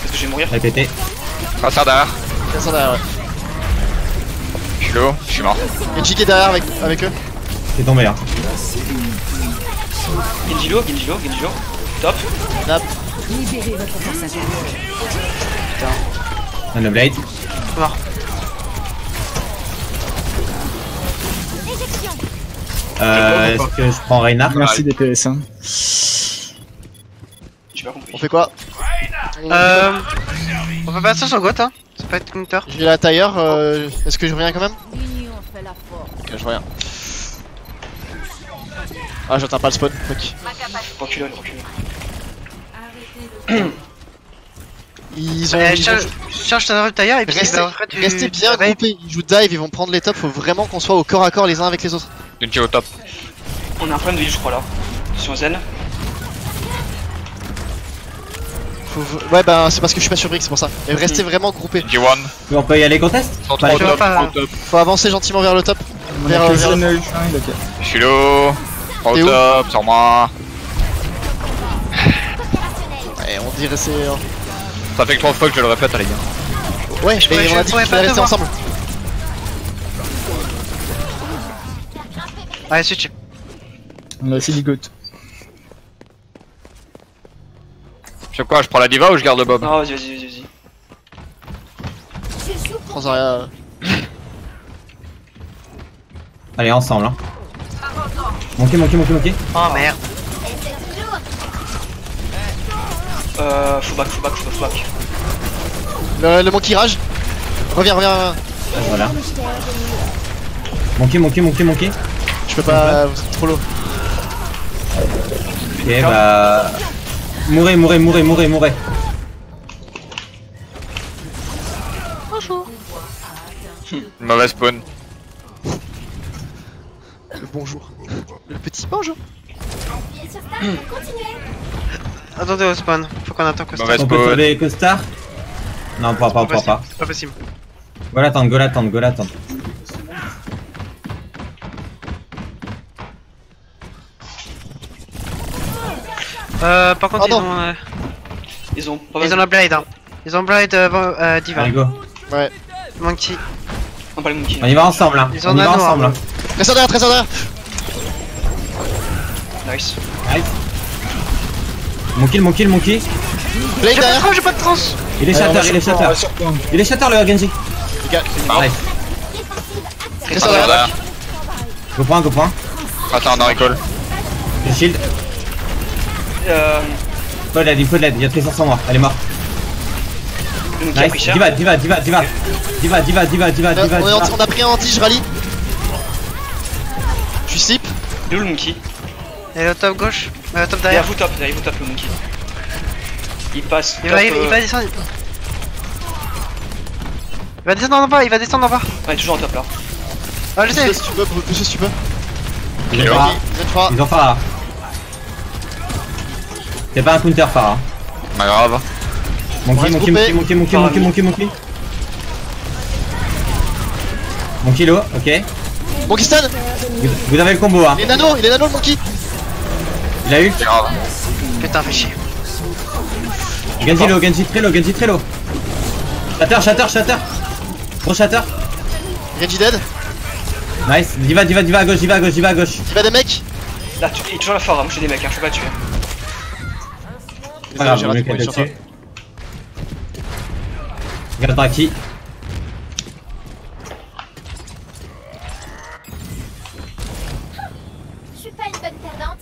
C: Parce que je vais mourir.
B: Répétez.
E: Tracer derrière.
A: Trésor derrière, ouais.
E: Je suis low. Je suis mort.
A: Genji qui est derrière avec eux.
B: C'est tombé hein.
C: Genji low. Top.
A: Nap.
B: Nanoblade.
D: Mort.
B: Est-ce que je prends Reinhardt?
G: Merci DPS. Hein.
C: J'ai pas compris.
A: On fait quoi?
D: On peut passer sur Goth, hein. Ça peut être counter.
A: J'ai la tailleur, est-ce que je reviens quand même?
H: L'union fait la force.
A: Ok, je reviens. Ah, j'entends pas le spawn, fuck.
C: Reculons.
H: Arrêtez le
A: Ils ont...
D: Charge ta tailleur et puis
A: Restez bien groupés, ils jouent dive, ils vont prendre les tops, faut vraiment qu'on soit au corps à corps les uns avec les autres.
E: Genji au top.
C: On a un problème de heal, je crois là. Sur Zen.
A: Ouais, bah c'est parce que je suis pas sur Brick, c'est pour ça. Mais restez vraiment groupés.
E: Genji one.
B: On peut y aller contest?
E: Sans
B: Pas
E: trop
B: les
E: au top.
D: pas-
E: Au top.
A: Faut avancer gentiment vers le top.
G: On
A: Vers-
G: a que
A: vers-
G: Zen U1, il a qu'à-
E: Je suis low. Au
A: T'es où
E: top. Sur moi.
A: Ouais, dirait c'est.
E: Ça fait que 3 fois que je le répète, les gars.
A: Ouais, mais on a dit qu'il fallait rester ensemble.
D: Allez, switch.
G: On a aussi ligote.
E: Je sais quoi, je prends la diva ou je garde le Bob?
C: Non, vas-y.
A: Prends Zarya.
B: Allez, ensemble, hein. Monkey.
D: Oh merde.
C: Faut back.
A: Le monkey rage. Reviens.
B: Voilà. Monkey.
A: Je peux pas, vous êtes trop low.
B: Ok, bah. Mourez.
E: Mauvais spawn.
A: Le bonjour. Le petit bonjour.
F: Appuyez sur Start pour continuer.
D: Attendez au spawn, faut qu'on attende que
E: Mauvais
B: On peut
E: spawn.
B: faire des costards? Non, on pourra pas.
D: C'est pas possible.
B: Go l'attendre.
D: Par contre,
A: Pardon.
C: Ils ont pas
D: ils ont la blade. Hein. Ils ont blade Diva.
B: Allez, go.
A: Ouais.
D: Monkey.
C: Non, pas les monkeys.
B: On y va ensemble, hein.
D: Ils ont nano, hein.
A: Très derrière.
C: Nice.
B: Monkey.
A: Blade derrière.
D: J'ai pas de trans.
B: Il est shatter le Genji.
A: Les gars,
B: Pareil.
A: très derrière.
B: Go point.
E: Attends, on a recall.
B: Le shield. Faut de l'aide, il y a Trésor sans moi, elle est morte.
C: Le monkey a pris
B: Nice,
C: cher.
B: Diva.
A: On a pris un anti, je rallie. Je suis slip.
C: Il est où le monkey?
D: Il est au top gauche. Top
C: Derrière
D: derrière.
C: vous top le monkey. Il passe.
D: Il va descendre. Il va descendre en bas.
C: On est toujours en top là.
D: Ah, je sais.
A: Si tu peux, pousser si tu peux.
B: Ils ont
A: Farah.
B: Ils ont Farah. C'est pas un counter Farah.
E: Pas grave.
B: Monkey. Monkey low, ok.
A: Monkey stun.
B: Vous avez le combo, hein.
A: Il est nano le monkey.
B: Il a eu.
E: C'est grave.
D: Putain, fais chier.
B: Genji très low. Shatter. Gros shatter.
A: Genji dead.
B: Nice. Diva à gauche.
A: Il va des mecs.
C: Là, il est toujours la Farah, moi j'ai des mecs, hein, je peux pas tuer.
B: Pas grave,
A: J'ai
B: vaut
A: raté
B: mieux qu'elle
A: mon
B: te
A: shot.
B: tue. Regarde Draki.
F: Je suis pas une bonne perdante.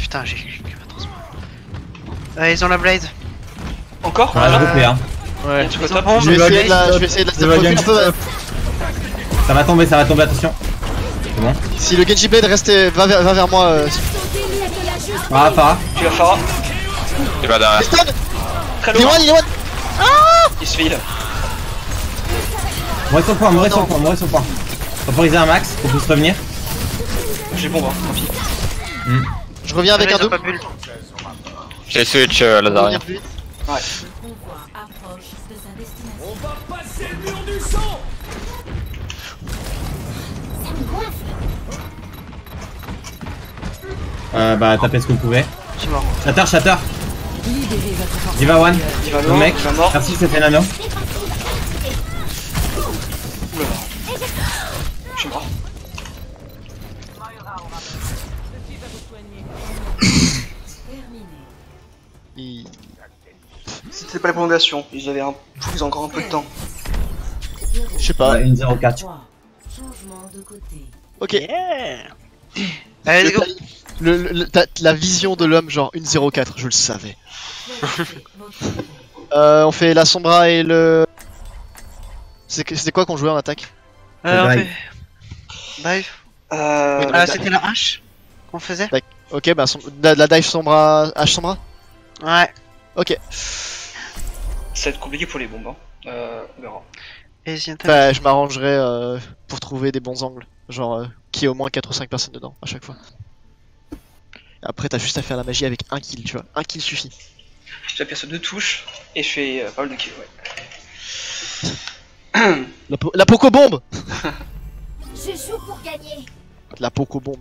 D: Putain, j'ai pas trans. Ils ont la blade.
C: Encore?
B: On va le grouper, hein.
A: Ouais.
C: Tu peux
D: Ils
C: top?
D: ont
A: Je vais essayer de la step recul un peu.
B: Ça va tomber, attention. C'est bon.
A: Si le Genji Blade va vers moi.
B: Ah, Farah.
C: Tu vas Farah.
E: Il va derrière.
A: Il stun.
C: Très
A: Il est
C: loin.
A: one.
C: Il se file.
B: Mourez sur le point. Temporiser un max pour tous revenir.
C: J'ai bon, hein, tant pis.
A: Je reviens avec un
D: Ils ont
A: double.
D: pas bulle.
E: J'ai switch la Zarya.
A: Revenir plus vite.
H: Le convoi approche de sa destination.
B: Bah, tapez ce que vous pouvez.
D: Je suis mort.
B: Shatter. Diva one.
C: Diva
B: Le
C: mort,
B: mec.
C: Diva mort.
B: Merci, c'était nano.
C: Oula. Je suis mort.
A: Il-
C: C'était pas la prolongation, ils avaient encore un peu de temps.
A: Je sais pas.
B: Ouais, une 0-4.
H: 3. Changement de côté.
A: Ok.
D: Allez, let's go.
A: La vision de l'homme, genre 1-0-4, je le savais. On fait la Sombra et le. C'était quoi qu'on jouait en attaque?
D: On
B: Dive.
D: fait. Dive.
C: Euh,
D: C'était la hache qu'on faisait.
A: Ok, bah la dive Sombra. H Sombra?
D: Ouais.
A: Ok.
C: ça va être compliqué pour les bombes, hein. On verra.
D: Et si
A: Bah, je m'arrangerai pour trouver des bons angles. Genre, qu'il y ait au moins 4 ou 5 personnes dedans à chaque fois. Après, t'as juste à faire la magie avec un kill, tu vois. Un kill suffit.
C: J'appuie sur 2 touches et je fais pas mal de kills, ouais.
A: La Poco Bombe.
F: Je joue pour gagner.
A: La Poco Bombe.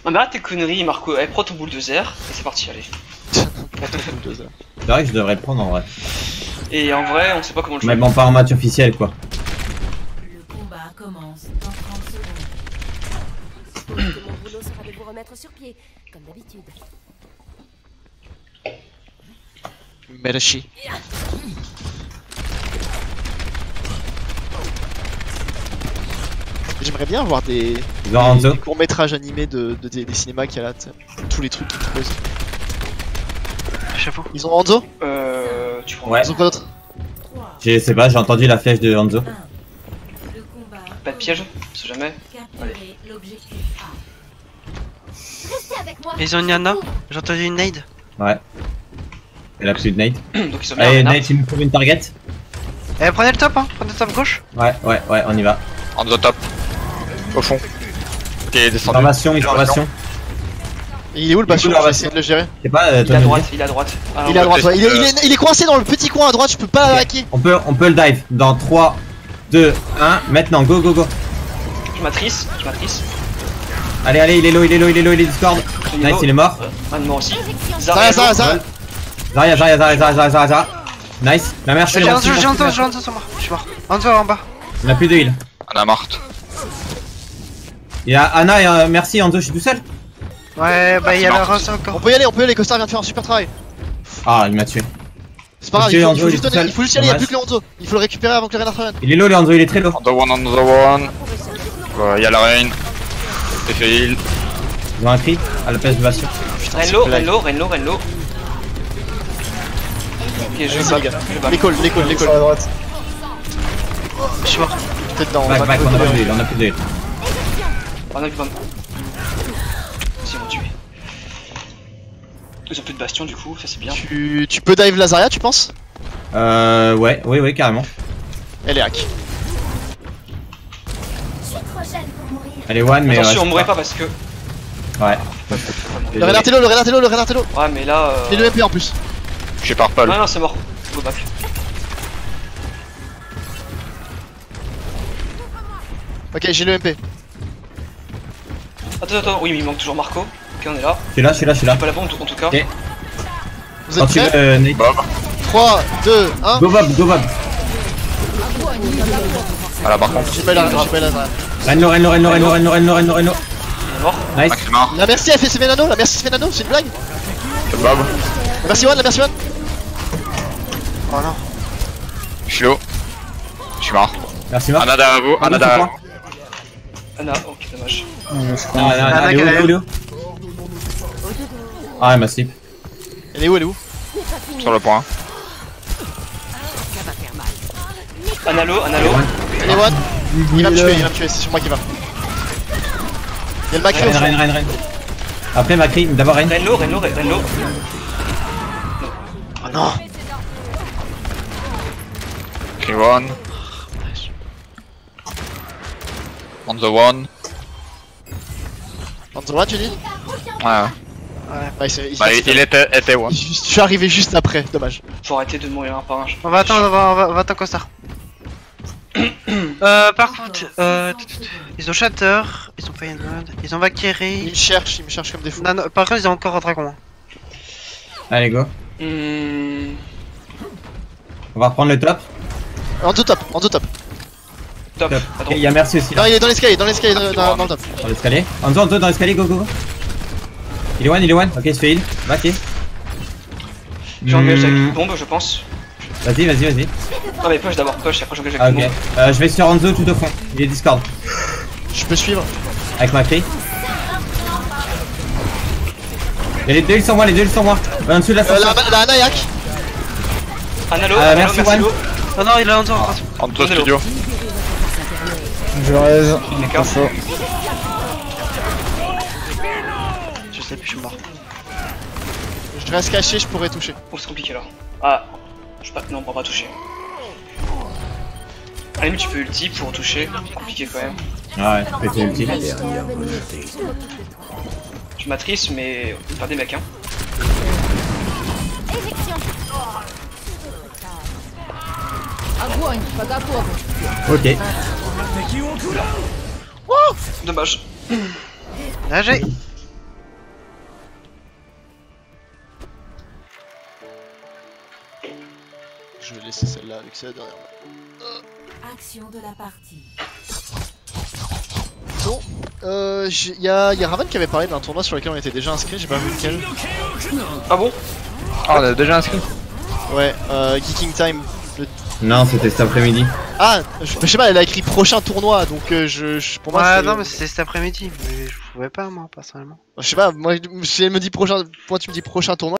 C: Non mais arrête tes conneries Marco, allez prends ton bulldozer et c'est parti, allez.
B: C'est vrai que je devrais le prendre en vrai.
C: Et en vrai, on sait pas comment le jouer.
B: Mais bon, pas en match officiel quoi.
H: Le combat commence dans 30 secondes.
F: Mon boulot sera de vous remettre sur pied, comme d'habitude.
A: Merci. J'aimerais bien avoir des
B: Lorenzo.
A: courts-métrages animés des cinémas qu'il y a là, t'sais. Tous les trucs qu'ils proposent.
D: J'avoue.
A: Ils ont Hanzo?
C: Tu prends
B: Ouais.
A: Ils ont quoi d'autre?
B: Je sais pas, j'ai entendu la flèche de Hanzo.
H: Le combat.
C: pas de piège, on sait jamais.
H: Capturer l'objectif A.
F: Restez avec moi.
D: Ils ont une Yana. J'ai entendu une nade.
B: Ouais. Elle a plus de nade.
C: Donc ils ont mis
B: Allez,
C: un
B: Nate, tu nous trouves une target?
D: Eh, prenez le top, hein. Prenez le top gauche.
B: Ouais, on y va.
E: On the top. Au fond. Ok, il est descendu.
B: Information.
A: Il est où le bastion?
B: Il est où,
A: Je vais essayer de le gérer.
B: Je sais pas,
C: Il est à
B: Tony.
C: droite, il est à droite. Ah,
A: Il est à droite, ouais.
E: tester,
A: Il est coincé dans le petit coin à droite, je peux pas hacker.
B: On peut le dive dans 3, 2, 1. Maintenant, go.
C: Je matrice.
B: Allez, il est low, il est Discord. Nice, il est mort.
C: Un mort aussi.
A: Zara.
B: Zarya. Nice. La mère,
D: J'ai Hanzo sur moi. Je suis mort. Hanzo en bas.
B: On a plus de heal.
E: On a morte.
B: Il y a Anna et merci Hanzo, je suis tout seul.
D: Ouais, bah il y a
E: c'est
D: la
E: mort.
D: race encore.
A: On peut y aller, Costard vient de faire un super travail.
B: Ah, il m'a tué.
A: C'est pas grave,
B: Ok,
A: il faut
B: Hanzo,
A: juste
B: il est tout
A: donner, il faut juste y aller, il y a
B: seul.
A: plus que le Hanzo. Il faut le récupérer avant que le Renard revienne.
B: Il est low, le Hanzo, il est très low.
E: On the one. Ouais, y'a la reine. C'est fait heal.
B: Ils ont un cri à la place de Bastion.
C: Renlo. Ok, je
A: Ça, les gars. L'école.
G: Sur la droite.
D: Je suis mort.
A: Peut-être dans.
B: Back, on a plus de heal.
C: On a vu 20. Si, ils m'ont tué. Ils ont plus de bastion du coup, ça c'est bien.
A: Tu peux dive Lazaria, tu penses?
B: Ouais, carrément.
A: Elle est hack.
F: Je suis trop jeune pour mourir.
B: Elle est one, mais.
C: Attention, on
B: ouais,
C: mourrait pas parce que.
B: Ouais.
A: Le Renard Tello.
C: Ouais, mais là.
A: Et le MP en plus.
E: Je suis par Paul.
C: Non, c'est mort. Go back.
A: Ok, j'ai le MP.
C: Attends, oui, mais il manque toujours Marco. Ok, on est là.
B: Je suis là.
C: J'ai pas la bombe en tout cas.
B: Ok.
A: Vous
B: Quand
A: êtes
B: tu
A: prêts?
B: veux, Nate.
A: 3, 2, 1.
B: Go Bob.
E: Voilà, par contre.
A: J'ai pas Lazaria.
B: Renlo.
C: Il est mort.
B: Nice.
E: C'est mort.
A: La merci elle fait ses nano, c'est une blague.
E: C'est Bob.
A: La merci one.
D: Oh non.
E: Je suis low. Je suis mort.
B: Merci, Marc.
E: Anna derrière vous. Anna derrière vous.
C: Anna, ok, dommage.
B: Allez, où Ah, elle m'a slip.
A: Elle est où?
E: Sur le point.
C: Analo.
A: Elle est one. Il va me tuer, c'est sur moi qui va. Il y a le Macri aussi.
B: Reine. Après, Macri, d'abord Reine.
C: Renlo.
A: Oh non.
E: Okay, one. On the one.
A: On the one, tu dis?
E: Ouais.
A: Ouais,
E: Il était one.
A: Je suis arrivé juste après, dommage.
C: Faut arrêter de mourir un par un.
D: On va attendre, on va attendre Costard. Par contre, ils ont Shatter, ils ont Firebird, ils ont Valkyrie.
A: Ils me cherchent comme des fous.
D: Non, par contre, ils ont encore un dragon.
B: Allez, go. On va reprendre le top.
A: En deux top.
C: Top.
B: Ok,
C: Attends.
B: il y a Merci aussi
A: Non,
B: là.
A: il est dans l'escalier, dans le top.
B: Dans l'escalier. Hanzo dans l'escalier, go. Il est one. Ok, il se fait heal. Va, ok.
C: J'ai engagé avec une bombe, je pense.
B: Vas-y.
C: Non, mais push d'abord, push, après j'engage
B: Ah,
C: avec
B: ok.
C: une bombe.
B: Je vais sur Hanzo tout au fond. Il est Discord.
A: Je peux suivre.
B: Avec Macri. Il y a les deux heals sur moi. En dessous de la
A: La Anayak.
C: Analo,
B: merci, One.
C: Lo.
D: Oh non, il est en dessous.
E: Entre studio.
G: Je raise.
C: D'accord.
G: Info.
D: Je sais plus, je suis mort.
A: Je reste caché, je pourrais toucher.
C: Oh, c'est compliqué là. Ah, je sais pas, non, on pourra pas toucher. À la limite, tu peux ulti pour toucher, compliqué quand même.
B: Ah ouais, fais ulti.
C: Je matrice, mais pas des mecs, hein.
B: Ok.
C: Dommage.
D: Là, j'ai.
A: je vais laisser celle-là avec c'est la dernière.
H: Action de la partie.
A: Bon, y a Raven qui avait parlé d'un tournoi sur lequel on était déjà inscrit, j'ai pas vu lequel.
C: Ah bon?
E: Ah, on a déjà inscrit.
A: Ouais, Geeking Time.
B: Non, c'était cet après-midi.
A: Ah, je sais pas, elle a écrit prochain tournoi, donc pour moi.
D: Ouais, non, mais c'était cet après-midi. Mais je pouvais pas, moi, personnellement.
A: Je sais pas, moi, si elle me dit prochain, moi tu me dis prochain tournoi.